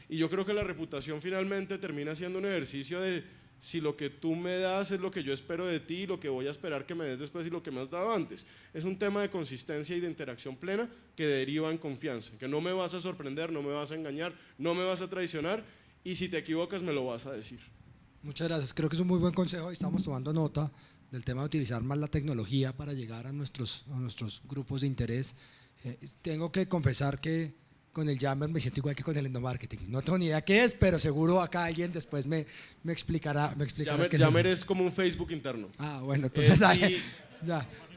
[SPEAKER 3] Y yo creo que la reputación finalmente termina siendo un ejercicio de si lo que tú me das es lo que yo espero de ti, lo que voy a esperar que me des después y lo que me has dado antes. Es un tema de consistencia y de interacción plena que deriva en confianza, que no me vas a sorprender, no me vas a engañar, no me vas a traicionar y si te equivocas me lo vas a decir.
[SPEAKER 2] Muchas gracias, creo que es un muy buen consejo y estamos tomando nota del tema de utilizar más la tecnología para llegar a nuestros grupos de interés. Tengo que confesar que con el Yammer me siento igual que con el endomarketing. No tengo ni idea qué es, pero seguro acá alguien después me explicará qué es
[SPEAKER 3] Yammer
[SPEAKER 2] eso.
[SPEAKER 3] es como un Facebook interno.
[SPEAKER 2] Ah, bueno, entonces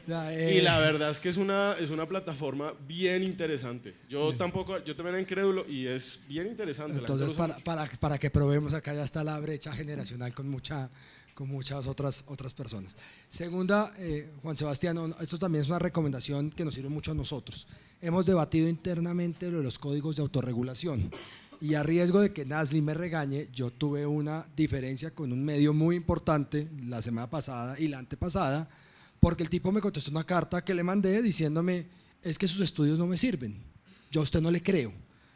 [SPEAKER 3] Y la verdad es que es una plataforma bien interesante. Yo también era incrédulo y es bien interesante.
[SPEAKER 2] Entonces para que probemos, acá ya está la brecha generacional con muchas otras personas. Segunda, Juan Sebastián, esto también es una recomendación que nos sirve mucho a nosotros. Hemos debatido internamente lo de los códigos de autorregulación y a riesgo de que Nasli me regañe, yo tuve una diferencia con un medio muy importante la semana pasada y la antepasada, porque el tipo me contestó una carta que le mandé diciéndome: es que sus estudios no me sirven, yo a usted no le creo,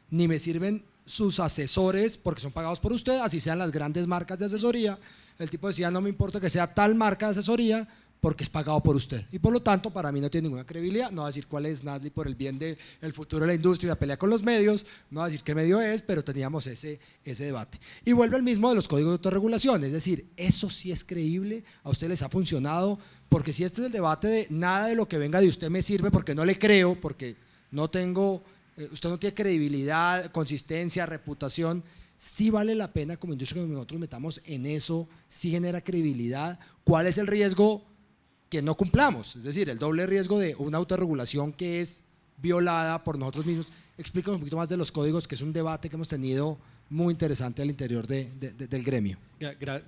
[SPEAKER 2] ni me sirven sus asesores porque son pagados por usted, así sean las grandes marcas de asesoría. El tipo decía: no me importa que sea tal marca de asesoría porque es pagado por usted y por lo tanto para mí no tiene ninguna credibilidad. No voy a decir cuál es Nasli por el bien del futuro de la industria y la pelea con los medios, no voy a decir qué medio es, pero teníamos ese debate. Y vuelve el mismo de los códigos de autorregulación, es decir, eso sí es creíble, a ustedes les ha funcionado, porque si este es el debate de nada de lo que venga de usted me sirve porque no le creo, porque no tengo, usted no tiene credibilidad, consistencia, reputación, sí vale la pena como industria que nosotros metamos en eso, sí genera credibilidad. ¿Cuál es el riesgo que no cumplamos? Es decir, el doble riesgo de una autorregulación que es violada por nosotros mismos. Explícanos un poquito más de los códigos, que es un debate que hemos tenido muy interesante al interior del gremio.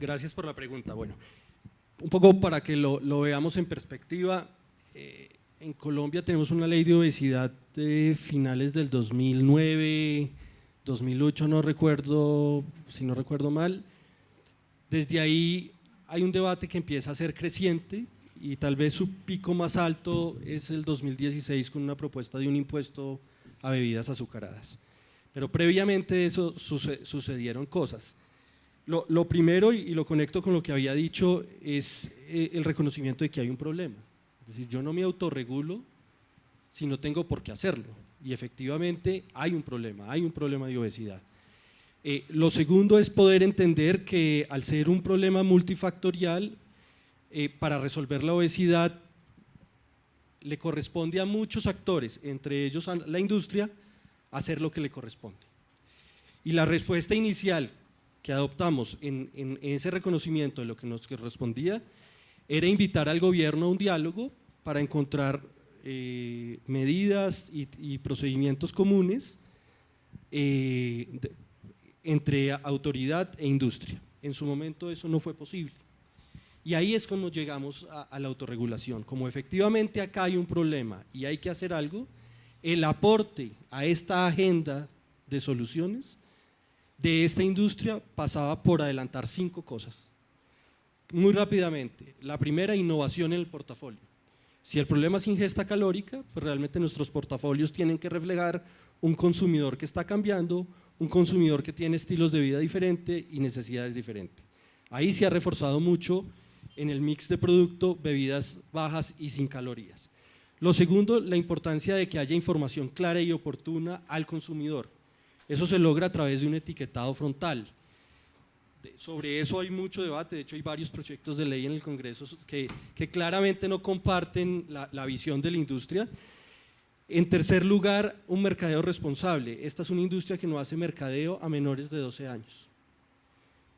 [SPEAKER 4] Gracias por la pregunta. Bueno, un poco para que lo veamos en perspectiva, en Colombia tenemos una ley de obesidad de finales del 2009, 2008, no recuerdo, si no recuerdo mal. Desde ahí hay un debate que empieza a ser creciente y tal vez su pico más alto es el 2016 con una propuesta de un impuesto a bebidas azucaradas. Pero previamente de eso sucedieron cosas. Lo primero, y lo conecto con lo que había dicho, es el reconocimiento de que hay un problema. Es decir, yo no me autorregulo si no tengo por qué hacerlo. Y efectivamente hay un problema de obesidad. Lo segundo es poder entender que al ser un problema multifactorial, para resolver la obesidad le corresponde a muchos actores, entre ellos a la industria, hacer lo que le corresponde. Y la respuesta inicial que adoptamos en ese reconocimiento de lo que nos correspondía era invitar al gobierno a un diálogo para encontrar medidas y procedimientos comunes entre autoridad e industria. En su momento eso no fue posible. Y ahí es cuando llegamos a la autorregulación. Como efectivamente acá hay un problema y hay que hacer algo, el aporte a esta agenda de soluciones de esta industria pasaba por adelantar 5 cosas. Muy rápidamente. La primera, innovación en el portafolio. Si el problema es ingesta calórica, pues realmente nuestros portafolios tienen que reflejar un consumidor que está cambiando, un consumidor que tiene estilos de vida diferentes y necesidades diferentes. Ahí se ha reforzado mucho en el mix de producto bebidas bajas y sin calorías. Lo segundo, la importancia de que haya información clara y oportuna al consumidor. Eso se logra a través de un etiquetado frontal. Sobre eso hay mucho debate, de hecho hay varios proyectos de ley en el Congreso que claramente no comparten la visión de la industria. En tercer lugar, un mercadeo responsable. Esta es una industria que no hace mercadeo a menores de 12 años.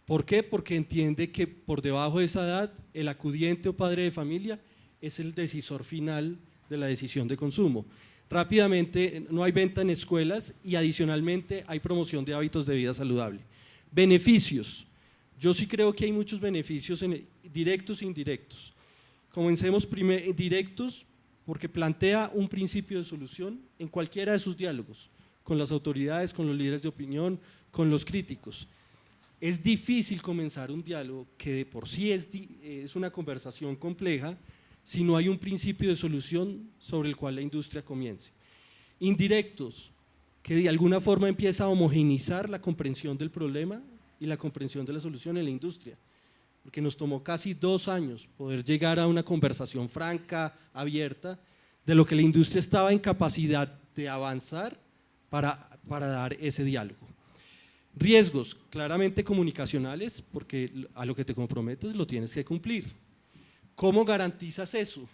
[SPEAKER 4] ¿Por qué? Porque entiende que por debajo de esa edad el acudiente o padre de familia es el decisor final de la decisión de consumo. Rápidamente, no hay venta en escuelas y adicionalmente hay promoción de hábitos de vida saludable. Beneficios. Yo sí creo que hay muchos beneficios directos e indirectos. Comencemos primero directos porque plantea un principio de solución en cualquiera de sus diálogos, con las autoridades, con los líderes de opinión, con los críticos. Es difícil comenzar un diálogo que de por sí es una conversación compleja si no hay un principio de solución sobre el cual la industria comience. Indirectos, que de alguna forma empieza a homogeneizar la comprensión del problema y la comprensión de la solución en la industria, porque nos tomó casi 2 años poder llegar a una conversación franca, abierta, de lo que la industria estaba en capacidad de avanzar para dar ese diálogo. Riesgos, claramente comunicacionales, porque a lo que te comprometes lo tienes que cumplir. ¿Cómo garantizas eso?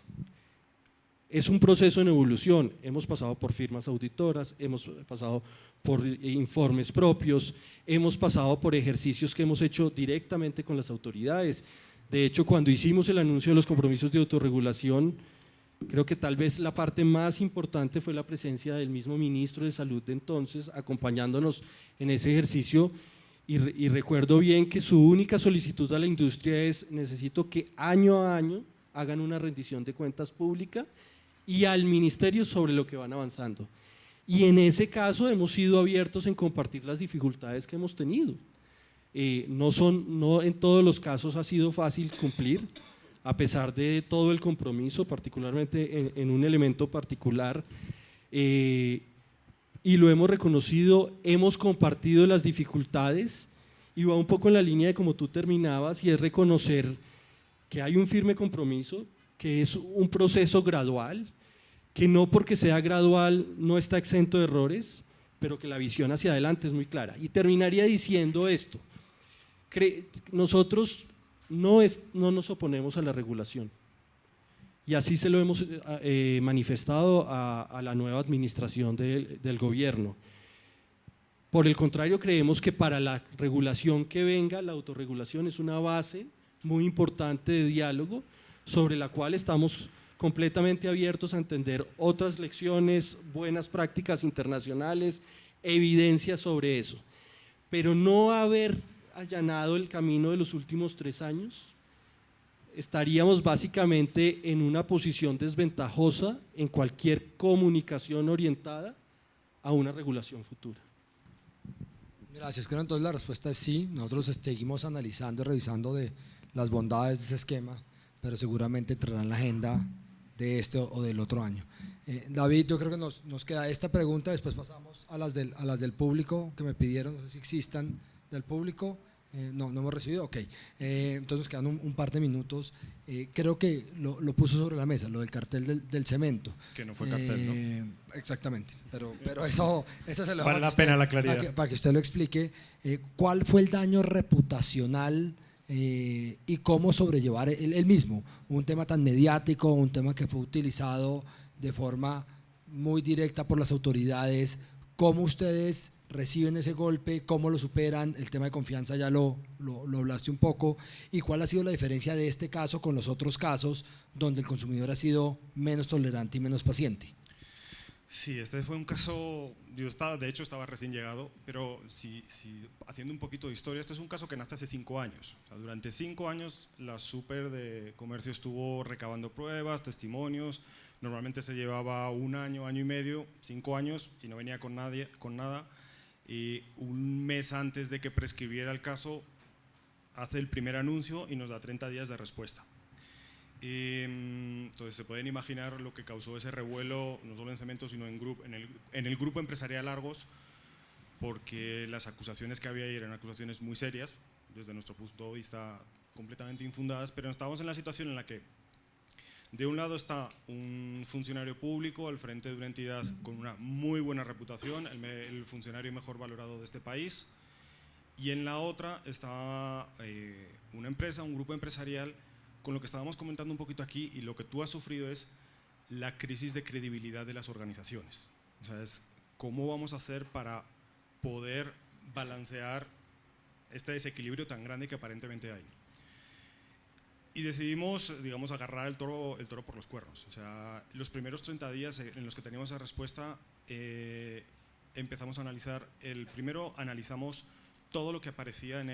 [SPEAKER 4] Es un proceso en evolución, hemos pasado por firmas auditoras, hemos pasado por informes propios, hemos pasado por ejercicios que hemos hecho directamente con las autoridades. De hecho, cuando hicimos el anuncio de los compromisos de autorregulación, creo que tal vez la parte más importante fue la presencia del mismo ministro de Salud de entonces, acompañándonos en ese ejercicio, y recuerdo bien que su única solicitud a la industria es: necesito que año a año hagan una rendición de cuentas pública y al ministerio sobre lo que van avanzando. Y en ese caso hemos sido abiertos en compartir las dificultades que hemos tenido. No en todos los casos ha sido fácil cumplir, a pesar de todo el compromiso, particularmente en un elemento particular, y lo hemos reconocido, hemos compartido las dificultades, y va un poco en la línea de como tú terminabas, y es reconocer que hay un firme compromiso, que es un proceso gradual, que no porque sea gradual no está exento de errores, pero que la visión hacia adelante es muy clara. Y terminaría diciendo esto: nosotros no nos oponemos a la regulación, y así se lo hemos manifestado a la nueva administración del gobierno. Por el contrario, creemos que para la regulación que venga, la autorregulación es una base muy importante de diálogo, sobre la cual estamos completamente abiertos a entender otras lecciones, buenas prácticas internacionales, evidencia sobre eso. Pero no haber allanado el camino de los últimos 3 años estaríamos básicamente en una posición desventajosa en cualquier comunicación orientada a una regulación futura.
[SPEAKER 2] Gracias, creo entonces la respuesta es sí. Nosotros seguimos analizando y revisando de las bondades de ese esquema, pero seguramente entrará en la agenda de este o del otro año. David, yo creo que nos queda esta pregunta, después pasamos a las del público que me pidieron, no sé si existan del público. No hemos recibido, ok. Entonces nos quedan un par de minutos. Creo que lo puso sobre la mesa, lo del cartel del cemento.
[SPEAKER 5] Que no fue cartel, ¿no?
[SPEAKER 2] Exactamente, pero eso se lo
[SPEAKER 5] vale la pena la claridad.
[SPEAKER 2] Para que usted lo explique. ¿Cuál fue el daño reputacional y cómo sobrellevar el mismo? Un tema tan mediático, un tema que fue utilizado de forma muy directa por las autoridades. ¿Cómo ustedes reciben ese golpe? ¿Cómo lo superan? El tema de confianza ya lo hablaste un poco. ¿Y cuál ha sido la diferencia de este caso con los otros casos donde el consumidor ha sido menos tolerante y menos paciente?
[SPEAKER 5] Sí, este fue un caso, de hecho estaba recién llegado, pero haciendo un poquito de historia, este es un caso que nace hace 5 años. O sea, durante 5 años la Súper de Comercio estuvo recabando pruebas, testimonios. Normalmente se llevaba 1 año, año y medio, 5 años y no venía con nada. Y un mes antes de que prescribiera el caso, hace el primer anuncio y nos da 30 días de respuesta. Entonces se pueden imaginar lo que causó ese revuelo, no solo en Cemento, sino en el grupo empresarial Argos, porque las acusaciones que había ahí eran acusaciones muy serias, desde nuestro punto de vista completamente infundadas, pero estábamos en la situación en la que de un lado está un funcionario público al frente de una entidad con una muy buena reputación, el funcionario mejor valorado de este país, y en la otra está una empresa, un grupo empresarial, con lo que estábamos comentando un poquito aquí, y lo que tú has sufrido es la crisis de credibilidad de las organizaciones. O sea, es cómo vamos a hacer para poder balancear este desequilibrio tan grande que aparentemente hay. Y decidimos, digamos, agarrar el toro por los cuernos. O sea, los primeros 30 días en los que teníamos esa respuesta, empezamos a analizar. Primero analizamos todo lo que aparecía en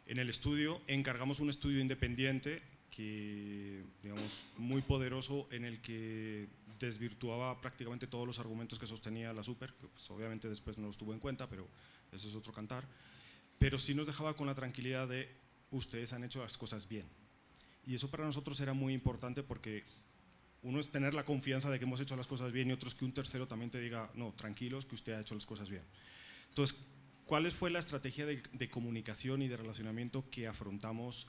[SPEAKER 5] el estudio. Encargamos un estudio independiente que, digamos, muy poderoso, en el que desvirtuaba prácticamente todos los argumentos que sostenía la Súper, que pues, obviamente después no los tuvo en cuenta, pero eso es otro cantar. Pero sí nos dejaba con la tranquilidad de ustedes han hecho las cosas bien. Y eso para nosotros era muy importante, porque uno es tener la confianza de que hemos hecho las cosas bien, y otro es que un tercero también te diga, no, tranquilos, que usted ha hecho las cosas bien. Entonces, ¿cuál fue la estrategia de comunicación y de relacionamiento que afrontamos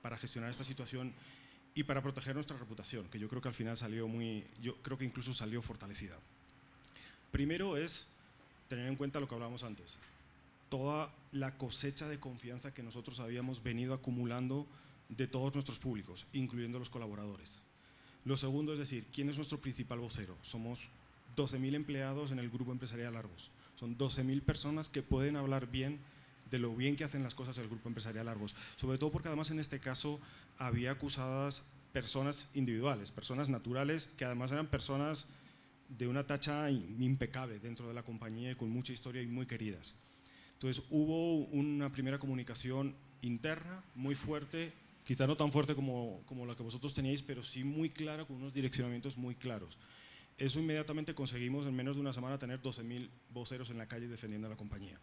[SPEAKER 5] para gestionar esta situación y para proteger nuestra reputación? Que yo creo que al final yo creo que incluso salió fortalecida. Primero es tener en cuenta lo que hablábamos antes, toda la cosecha de confianza que nosotros habíamos venido acumulando de todos nuestros públicos, incluyendo los colaboradores. Lo segundo es decir, ¿quién es nuestro principal vocero? Somos 12.000 empleados en el grupo empresarial Argos. Son 12.000 personas que pueden hablar bien de lo bien que hacen las cosas el grupo empresarial Argos. Sobre todo porque además en este caso había acusadas personas individuales, personas naturales, que además eran personas de una tacha impecable dentro de la compañía y con mucha historia y muy queridas. Entonces hubo una primera comunicación interna muy fuerte, quizá no tan fuerte como la que vosotros teníais, pero sí muy clara, con unos direccionamientos muy claros. Eso inmediatamente conseguimos en menos de una semana tener 12.000 voceros en la calle defendiendo a la compañía.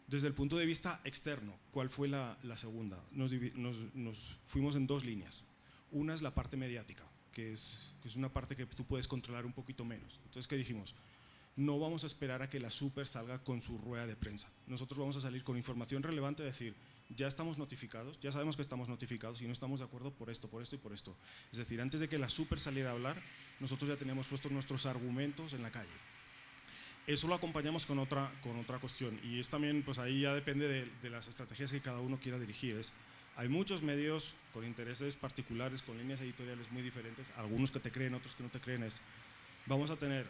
[SPEAKER 5] Desde el punto de vista externo, ¿cuál fue la segunda? Nos fuimos en 2 líneas. Una es la parte mediática, que es una parte que tú puedes controlar un poquito menos. Entonces, ¿qué dijimos? No vamos a esperar a que la Súper salga con su rueda de prensa. Nosotros vamos a salir con información relevante, decir, ya estamos notificados, ya sabemos que estamos notificados y no estamos de acuerdo por esto y por esto. Es decir, antes de que la Súper saliera a hablar, nosotros ya teníamos puestos nuestros argumentos en la calle. Eso lo acompañamos con otra cuestión, y es también, pues ahí ya depende de las estrategias que cada uno quiera dirigir. Hay muchos medios con intereses particulares, con líneas editoriales muy diferentes, algunos que te creen, otros que no te creen. Vamos a tener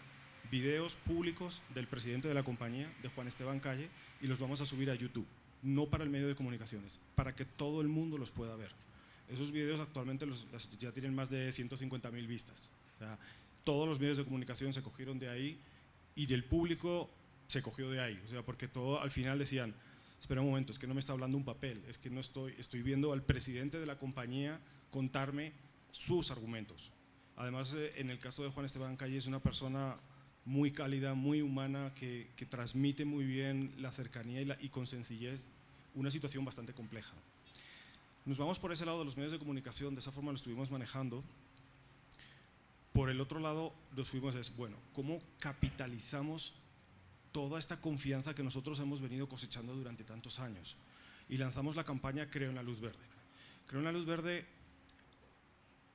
[SPEAKER 5] videos públicos del presidente de la compañía, de Juan Esteban Calle, y los vamos a subir a YouTube, no para el medio de comunicaciones, para que todo el mundo los pueda ver. Esos videos actualmente ya tienen más de 150.000 vistas. O sea, todos los medios de comunicación se cogieron de ahí, y del público se cogió de ahí. O sea, porque todo al final decían, espera un momento, es que no me está hablando un papel, es que no estoy viendo al presidente de la compañía contarme sus argumentos. Además, en el caso de Juan Esteban Calle, es una persona muy cálida, muy humana, que transmite muy bien la cercanía y con sencillez una situación bastante compleja. Nos vamos por ese lado de los medios de comunicación, de esa forma lo estuvimos manejando. Por el otro lado, nos fuimos bueno, ¿cómo capitalizamos toda esta confianza que nosotros hemos venido cosechando durante tantos años? Y lanzamos la campaña Creo en la Luz Verde. Creo en la Luz Verde,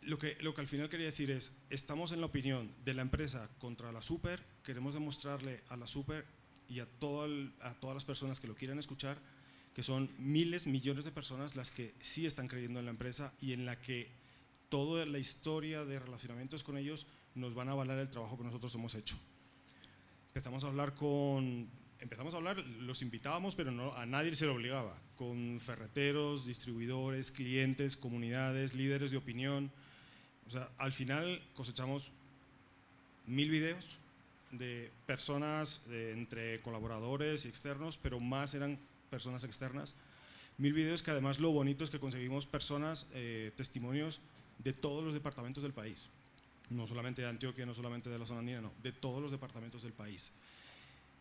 [SPEAKER 5] lo que al final quería decir es, estamos en la opinión de la empresa contra la Super, queremos demostrarle a la Super y a todas las personas que lo quieran escuchar, que son miles, millones de personas las que sí están creyendo en la empresa y en la que toda la historia de relacionamientos con ellos nos van a avalar el trabajo que nosotros hemos hecho. Empezamos a hablar, los invitábamos, pero no, a nadie se lo obligaba, con ferreteros, distribuidores, clientes, comunidades, líderes de opinión. O sea, al final cosechamos 1000 videos de personas, entre colaboradores y externos, pero más eran personas externas. 1000 videos que además lo bonito es que conseguimos personas, testimonios de todos los departamentos del país. No solamente de Antioquia, no solamente de la zona andina, no, de todos los departamentos del país.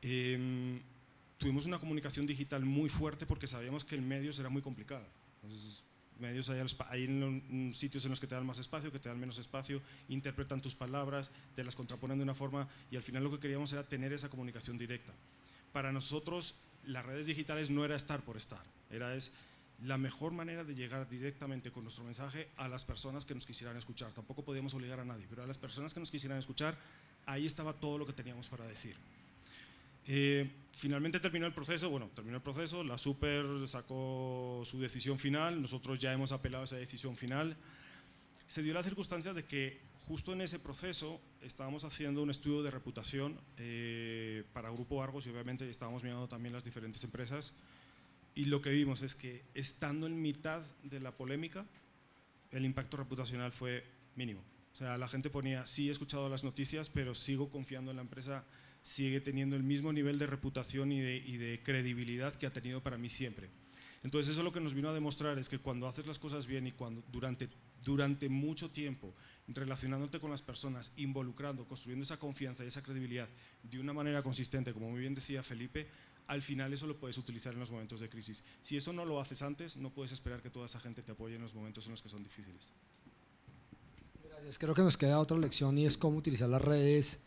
[SPEAKER 5] Tuvimos una comunicación digital muy fuerte porque sabíamos que el medio será muy complicado. Entonces, medios hay en sitios en los que te dan más espacio, que te dan menos espacio, interpretan tus palabras, te las contraponen de una forma y al final lo que queríamos era tener esa comunicación directa. Para nosotros las redes digitales no era estar por estar, es la mejor manera de llegar directamente con nuestro mensaje a las personas que nos quisieran escuchar. Tampoco podíamos obligar a nadie, pero a las personas que nos quisieran escuchar, ahí estaba todo lo que teníamos para decir. Finalmente terminó el proceso, la Super sacó su decisión final, nosotros ya hemos apelado a esa decisión final. Se dio la circunstancia de que justo en ese proceso estábamos haciendo un estudio de reputación para Grupo Argos y obviamente estábamos mirando también las diferentes empresas y lo que vimos es que estando en mitad de la polémica el impacto reputacional fue mínimo. O sea, la gente ponía, sí he escuchado las noticias pero sigo confiando en la empresa, sigue teniendo el mismo nivel de reputación y de credibilidad que ha tenido para mí siempre. Entonces eso lo que nos vino a demostrar es que cuando haces las cosas bien y cuando durante mucho tiempo relacionándote con las personas, involucrando, construyendo esa confianza y esa credibilidad de una manera consistente, como muy bien decía Felipe, al final eso lo puedes utilizar en los momentos de crisis. Si eso no lo haces antes, no puedes esperar que toda esa gente te apoye en los momentos en los que son difíciles.
[SPEAKER 2] Gracias. Creo que nos queda otra lección y es cómo utilizar las redes,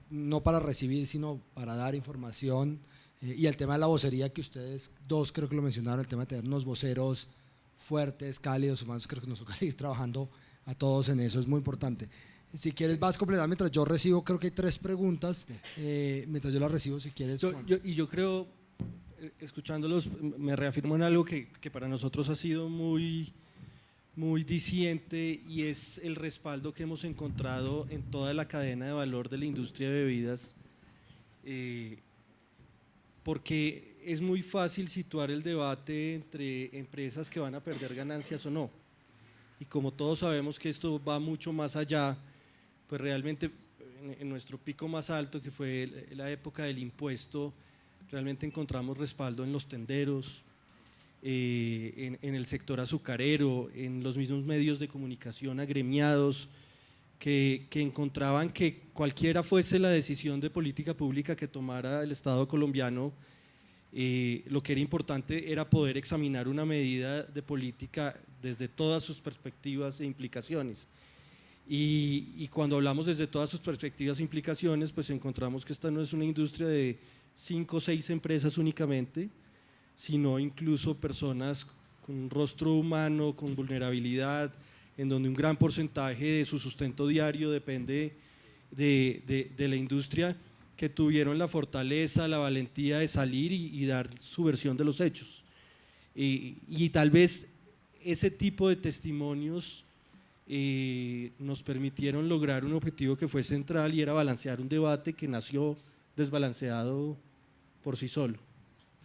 [SPEAKER 2] no para recibir, sino para dar información. Y el tema de la vocería, que ustedes dos creo que lo mencionaron, el tema de tener unos voceros fuertes, cálidos, humanos, creo que nos toca seguir trabajando a todos en eso, es muy importante. Si quieres vas completando mientras yo recibo, creo que hay 3 preguntas, mientras yo las recibo, si quieres.
[SPEAKER 4] Yo creo, escuchándolos, me reafirmo en algo que para nosotros ha sido muy diciente y es el respaldo que hemos encontrado en toda la cadena de valor de la industria de bebidas, porque es muy fácil situar el debate entre empresas que van a perder ganancias o no, y como todos sabemos que esto va mucho más allá, pues realmente en nuestro pico más alto, que fue la época del impuesto, realmente encontramos respaldo en los tenderos, en el sector azucarero, en los mismos medios de comunicación agremiados, que encontraban que cualquiera fuese la decisión de política pública que tomara el Estado colombiano, lo que era importante era poder examinar una medida de política desde todas sus perspectivas e implicaciones. Y cuando hablamos desde todas sus perspectivas e implicaciones, pues encontramos que esta no es una industria de 5 o 6 empresas únicamente, sino incluso personas con un rostro humano, con vulnerabilidad, en donde un gran porcentaje de su sustento diario depende de la industria, que tuvieron la fortaleza, la valentía de salir y dar su versión de los hechos. Y tal vez ese tipo de testimonios nos permitieron lograr un objetivo que fue central y era balancear un debate que nació desbalanceado por sí solo.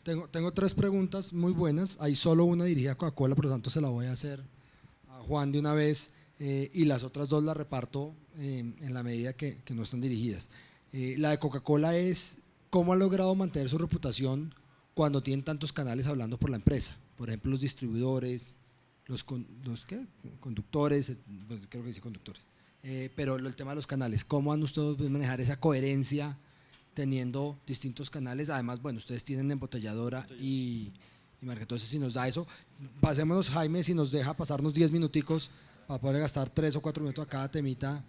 [SPEAKER 2] Tengo 3 preguntas muy buenas, hay solo una dirigida a Coca-Cola, por lo tanto se la voy a hacer a Juan de una vez, y las otras 2 las reparto en la medida que no están dirigidas. La de Coca-Cola es cómo ha logrado mantener su reputación cuando tienen tantos canales hablando por la empresa, por ejemplo los distribuidores, ¿qué? Conductores, pues creo que sí conductores, pero el tema de los canales, ¿cómo van ustedes a manejar esa coherencia teniendo distintos canales? Además, bueno, ustedes tienen embotelladora y marca, entonces si nos da eso, pasémonos Jaime, si nos deja pasarnos 10 minuticos para poder gastar 3 o 4 minutos a cada temita.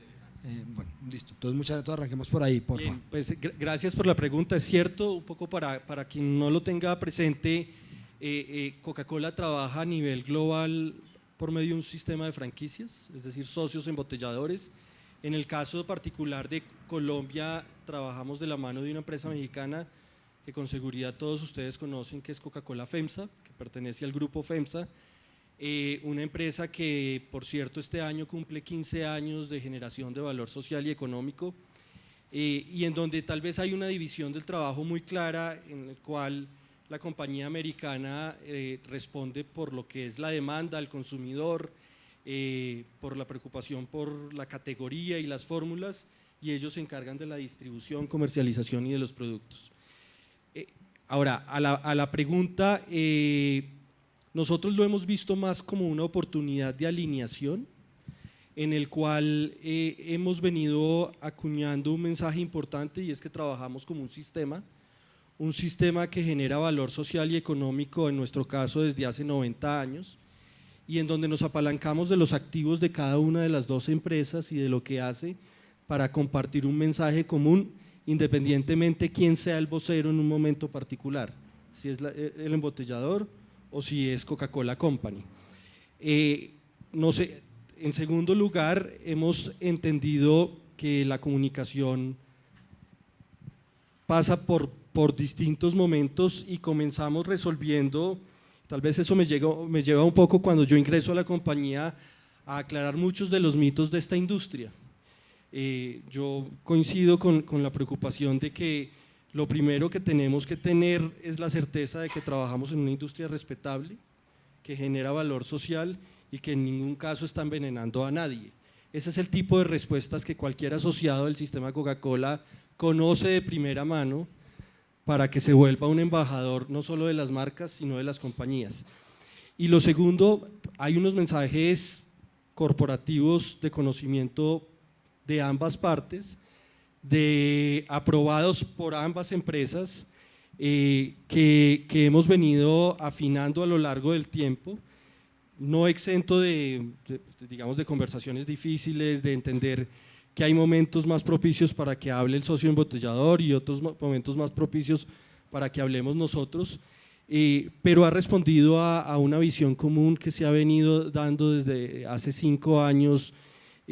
[SPEAKER 2] Bueno, listo. Entonces, muchas gracias. Arranquemos por ahí, por favor.
[SPEAKER 4] Pues, gracias por la pregunta. Es cierto, un poco para quien no lo tenga presente, Coca-Cola trabaja a nivel global por medio de un sistema de franquicias, es decir, socios embotelladores. En el caso particular de Colombia, trabajamos de la mano de una empresa mexicana que con seguridad todos ustedes conocen, que es Coca-Cola FEMSA, que pertenece al grupo FEMSA. Una empresa que, por cierto, este año cumple 15 años de generación de valor social y económico, y en donde tal vez hay una división del trabajo muy clara, en el cual la compañía americana responde por lo que es la demanda al consumidor, por la preocupación por la categoría y las fórmulas, y ellos se encargan de la distribución, comercialización y de los productos. Ahora, a la pregunta… nosotros lo hemos visto más como una oportunidad de alineación, en el cual hemos venido acuñando un mensaje importante, y es que trabajamos como un sistema que genera valor social y económico, en nuestro caso desde hace 90 años, y en donde nos apalancamos de los activos de cada una de las dos empresas y de lo que hace para compartir un mensaje común, independientemente quién sea el vocero en un momento particular, si es el embotellador o si es Coca-Cola Company. No sé, en segundo lugar, hemos entendido que la comunicación pasa por distintos momentos, y comenzamos resolviendo, tal vez eso me lleva un poco cuando yo ingreso a la compañía, a aclarar muchos de los mitos de esta industria. Yo coincido con la preocupación de que lo primero que tenemos que tener es la certeza de que trabajamos en una industria respetable, que genera valor social y que en ningún caso está envenenando a nadie. Ese es el tipo de respuestas que cualquier asociado del sistema Coca-Cola conoce de primera mano, para que se vuelva un embajador no solo de las marcas, sino de las compañías. Y lo segundo, hay unos mensajes corporativos de conocimiento de ambas partes, aprobados por ambas empresas, que hemos venido afinando a lo largo del tiempo, no exento digamos, de conversaciones difíciles, de entender que hay momentos más propicios para que hable el socio embotellador y otros momentos más propicios para que hablemos nosotros, pero ha respondido a una visión común que se ha venido dando desde hace 5 años,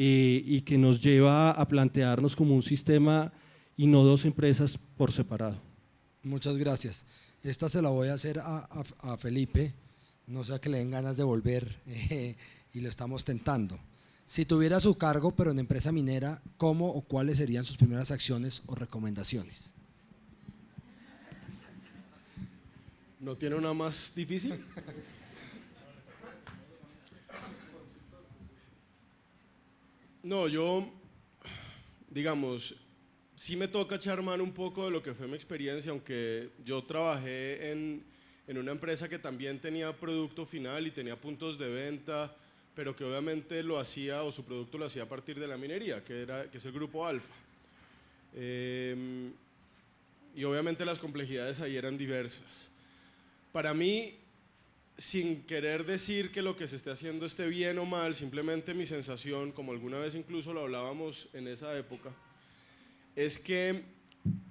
[SPEAKER 4] y que nos lleva a plantearnos como un sistema y no dos empresas por separado.
[SPEAKER 2] Muchas gracias. Esta se la voy a hacer a Felipe, no sea que le den ganas de volver, y lo estamos tentando. Si tuviera su cargo, pero en empresa minera, ¿cómo o cuáles serían sus primeras acciones o recomendaciones?
[SPEAKER 3] ¿No tiene una más difícil? No, yo, digamos, sí me toca echar mano un poco de lo que fue mi experiencia, aunque yo trabajé en una empresa que también tenía producto final y tenía puntos de venta, pero que obviamente lo hacía, o su producto lo hacía a partir de la minería, que es el Grupo Alfa. Y obviamente las complejidades ahí eran diversas. Para mí, sin querer decir que lo que se esté haciendo esté bien o mal, simplemente mi sensación, como alguna vez incluso lo hablábamos en esa época, es que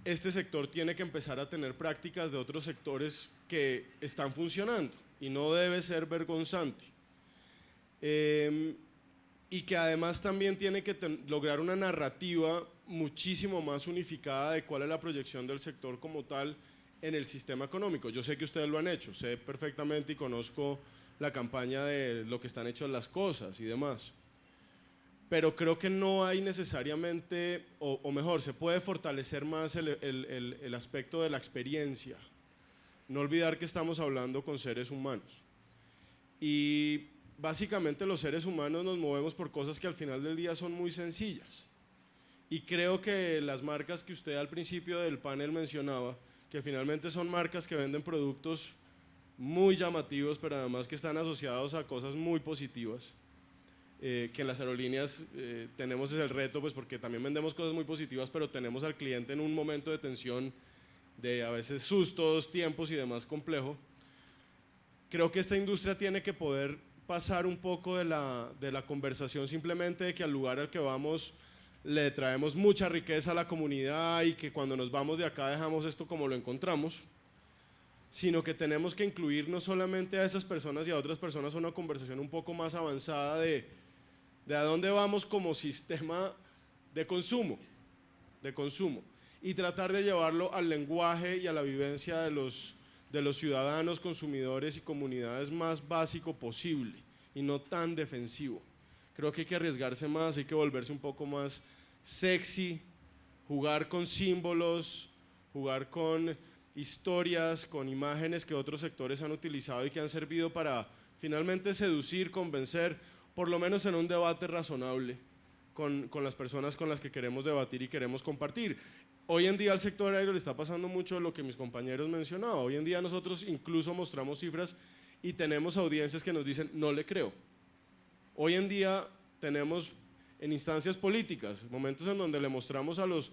[SPEAKER 3] este sector tiene que empezar a tener prácticas de otros sectores que están funcionando, y no debe ser vergonzante. Y que además también tiene que lograr una narrativa muchísimo más unificada de cuál es la proyección del sector como tal en el sistema económico. Yo sé que ustedes lo han hecho, sé perfectamente y conozco la campaña de lo que están hechas las cosas y demás, pero creo que no hay necesariamente, o mejor, se puede fortalecer más el aspecto de la experiencia. No olvidar que estamos hablando con seres humanos, y básicamente los seres humanos nos movemos por cosas que al final del día son muy sencillas, y creo que las marcas que usted al principio del panel mencionaba que finalmente son marcas que venden productos muy llamativos, pero además que están asociados a cosas muy positivas, que en las aerolíneas tenemos ese reto, pues porque también vendemos cosas muy positivas, pero tenemos al cliente en un momento de tensión, de a veces sustos, tiempos y demás complejo. Creo que esta industria tiene que poder pasar un poco de la conversación simplemente de que al lugar al que vamos le traemos mucha riqueza a la comunidad y que cuando nos vamos de acá dejamos esto como lo encontramos, sino que tenemos que incluir no solamente a esas personas y a otras personas a una conversación un poco más avanzada de a dónde vamos como sistema de consumo, y tratar de llevarlo al lenguaje y a la vivencia de los ciudadanos, consumidores y comunidades más básico posible y no tan defensivo. Creo que hay que arriesgarse más, hay que volverse un poco más sexy, jugar con símbolos, jugar con historias, con imágenes que otros sectores han utilizado y que han servido para finalmente seducir, convencer, por lo menos en un debate razonable con las personas con las que queremos debatir y queremos compartir. Hoy en día al sector aéreo le está pasando mucho lo que mis compañeros mencionaban. Hoy en día nosotros incluso mostramos cifras y tenemos audiencias que nos dicen no le creo. Hoy en día tenemos en instancias políticas momentos en donde le mostramos a los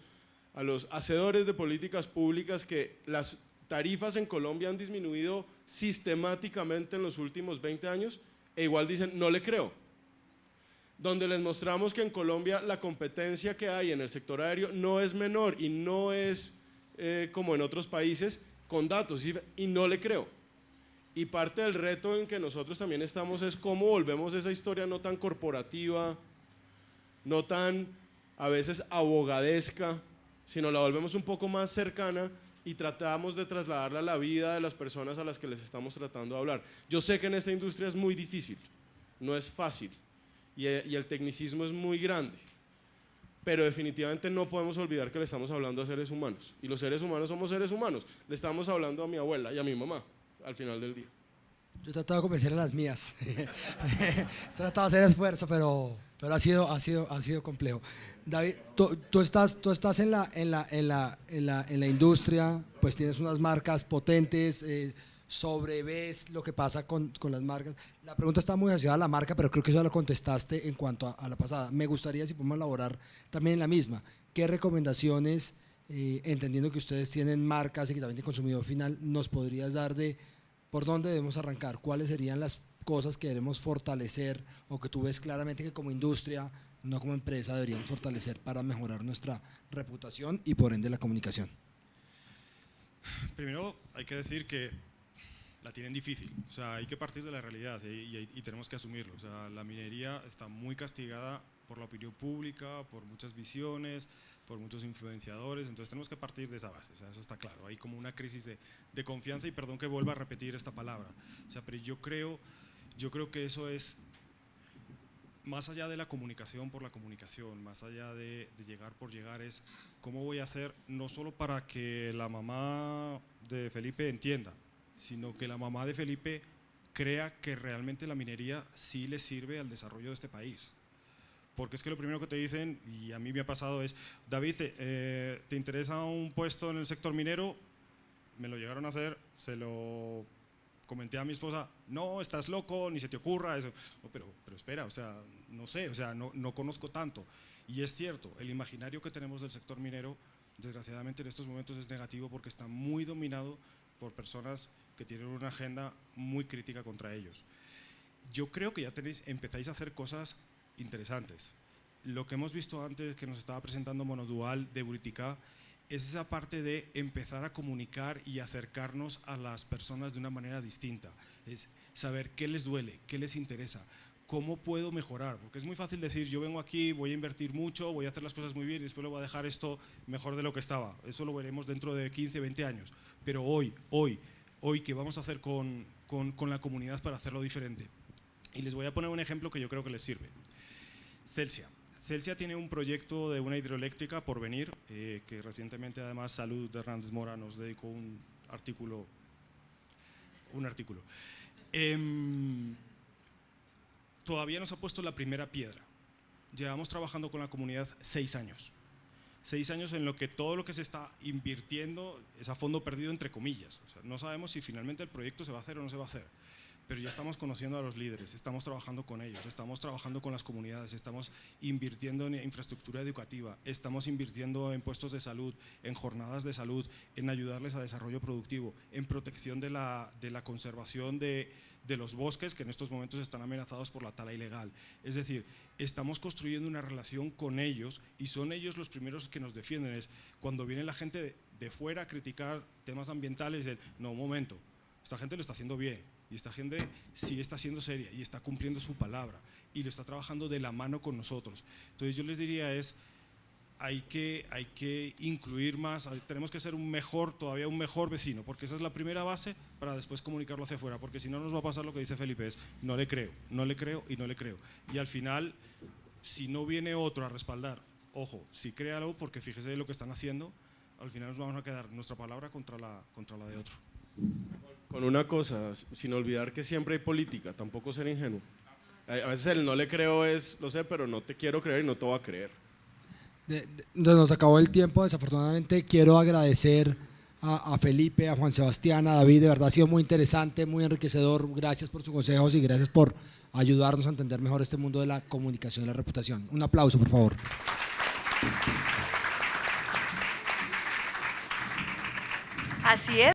[SPEAKER 3] hacedores de políticas públicas que las tarifas en Colombia han disminuido sistemáticamente en los últimos 20 años e igual dicen no le creo. Donde les mostramos que en Colombia la competencia que hay en el sector aéreo no es menor y no es como en otros países con datos y no le creo. Y parte del reto en que nosotros también estamos es cómo volvemos esa historia no tan corporativa, no tan a veces abogadesca, sino la volvemos un poco más cercana y tratamos de trasladarla a la vida de las personas a las que les estamos tratando de hablar. Yo sé que en esta industria es muy difícil, no es fácil y el tecnicismo es muy grande, pero definitivamente no podemos olvidar que le estamos hablando a seres humanos y los seres humanos somos seres humanos. Le estamos hablando a mi abuela y a mi mamá al final del día.
[SPEAKER 2] Yo he tratado de convencer a las mías. He tratado de hacer esfuerzo, pero ha sido complejo. David, tú estás en la industria, pues tienes unas marcas potentes, sobreves lo que pasa con las marcas. La pregunta está muy asociada a la marca, pero creo que eso ya lo contestaste en cuanto a la pasada. Me gustaría si podemos elaborar también en la misma. ¿Qué recomendaciones, entendiendo que ustedes tienen marcas y que también tienen consumidor final, nos podrías dar de por dónde debemos arrancar? ¿Cuáles serían las cosas que debemos fortalecer o que tú ves claramente que como industria, no como empresa, deberíamos fortalecer para mejorar nuestra reputación y por ende la comunicación?
[SPEAKER 5] Primero hay que decir que la tienen difícil, o sea, hay que partir de la realidad y tenemos que asumirlo. O sea, la minería está muy castigada por la opinión pública, por muchas visiones, por muchos influenciadores, entonces tenemos que partir de esa base, o sea, eso está claro. Hay como una crisis de confianza y perdón que vuelva a repetir esta palabra, o sea, pero yo creo que eso es más allá de la comunicación por la comunicación, más allá de llegar por llegar, es cómo voy a hacer no solo para que la mamá de Felipe entienda, sino que la mamá de Felipe crea que realmente la minería sí le sirve al desarrollo de este país. Porque es que lo primero que te dicen, y a mí me ha pasado, es: David, ¿te interesa un puesto en el sector minero? Me lo llegaron a hacer, se lo comenté a mi esposa: no, estás loco, ni se te ocurra eso. No, pero espera, o sea, no sé, o sea, no conozco tanto. Y es cierto, el imaginario que tenemos del sector minero, desgraciadamente en estos momentos es negativo porque está muy dominado por personas que tienen una agenda muy crítica contra ellos. Yo creo que ya empezáis a hacer cosas interesantes. Lo que hemos visto antes, que nos estaba presentando Monodual de Buritica, es esa parte de empezar a comunicar y acercarnos a las personas de una manera distinta. Es saber qué les duele, qué les interesa, cómo puedo mejorar. Porque es muy fácil decir: yo vengo aquí, voy a invertir mucho, voy a hacer las cosas muy bien y después lo voy a dejar esto mejor de lo que estaba. Eso lo veremos dentro de 15, 20 años. Pero hoy, ¿qué vamos a hacer con la comunidad para hacerlo diferente? Y les voy a poner un ejemplo que yo creo que les sirve. Celsia tiene un proyecto de una hidroeléctrica por venir, que recientemente además Salud de Hernández Mora nos dedicó un artículo. Todavía nos ha puesto la primera piedra. Llevamos trabajando con la comunidad 6 años. 6 años en lo que todo lo que se está invirtiendo es a fondo perdido, entre comillas. O sea, no sabemos si finalmente el proyecto se va a hacer o no se va a hacer, pero ya estamos conociendo a los líderes, estamos trabajando con ellos, estamos trabajando con las comunidades, estamos invirtiendo en infraestructura educativa, estamos invirtiendo en puestos de salud, en jornadas de salud, en ayudarles a desarrollo productivo, en protección de la conservación de los bosques que en estos momentos están amenazados por la tala ilegal. Es decir, estamos construyendo una relación con ellos y son ellos los primeros que nos defienden. Es cuando viene la gente de fuera a criticar temas ambientales, dicen, no, un momento, esta gente lo está haciendo bien y esta gente sí está siendo seria y está cumpliendo su palabra y lo está trabajando de la mano con nosotros. Entonces yo les diría hay que incluir más, tenemos que ser todavía un mejor vecino, porque esa es la primera base para después comunicarlo hacia afuera, porque si no nos va a pasar lo que dice Felipe, es no le creo y no le creo. Y al final, si no viene otro a respaldar, ojo, sí créalo, porque fíjese de lo que están haciendo, al final nos vamos a quedar nuestra palabra contra la de otro.
[SPEAKER 3] Con una cosa, sin olvidar que siempre hay política, tampoco ser ingenuo. A veces el no le creo es, lo sé, pero no te quiero creer y no te voy a creer.
[SPEAKER 2] Nos acabó el tiempo, desafortunadamente. Quiero agradecer a Felipe, a Juan Sebastián, a David, de verdad ha sido muy interesante, muy enriquecedor. Gracias por sus consejos y gracias por ayudarnos a entender mejor este mundo de la comunicación y la reputación. Un aplauso, por favor.
[SPEAKER 1] Así es.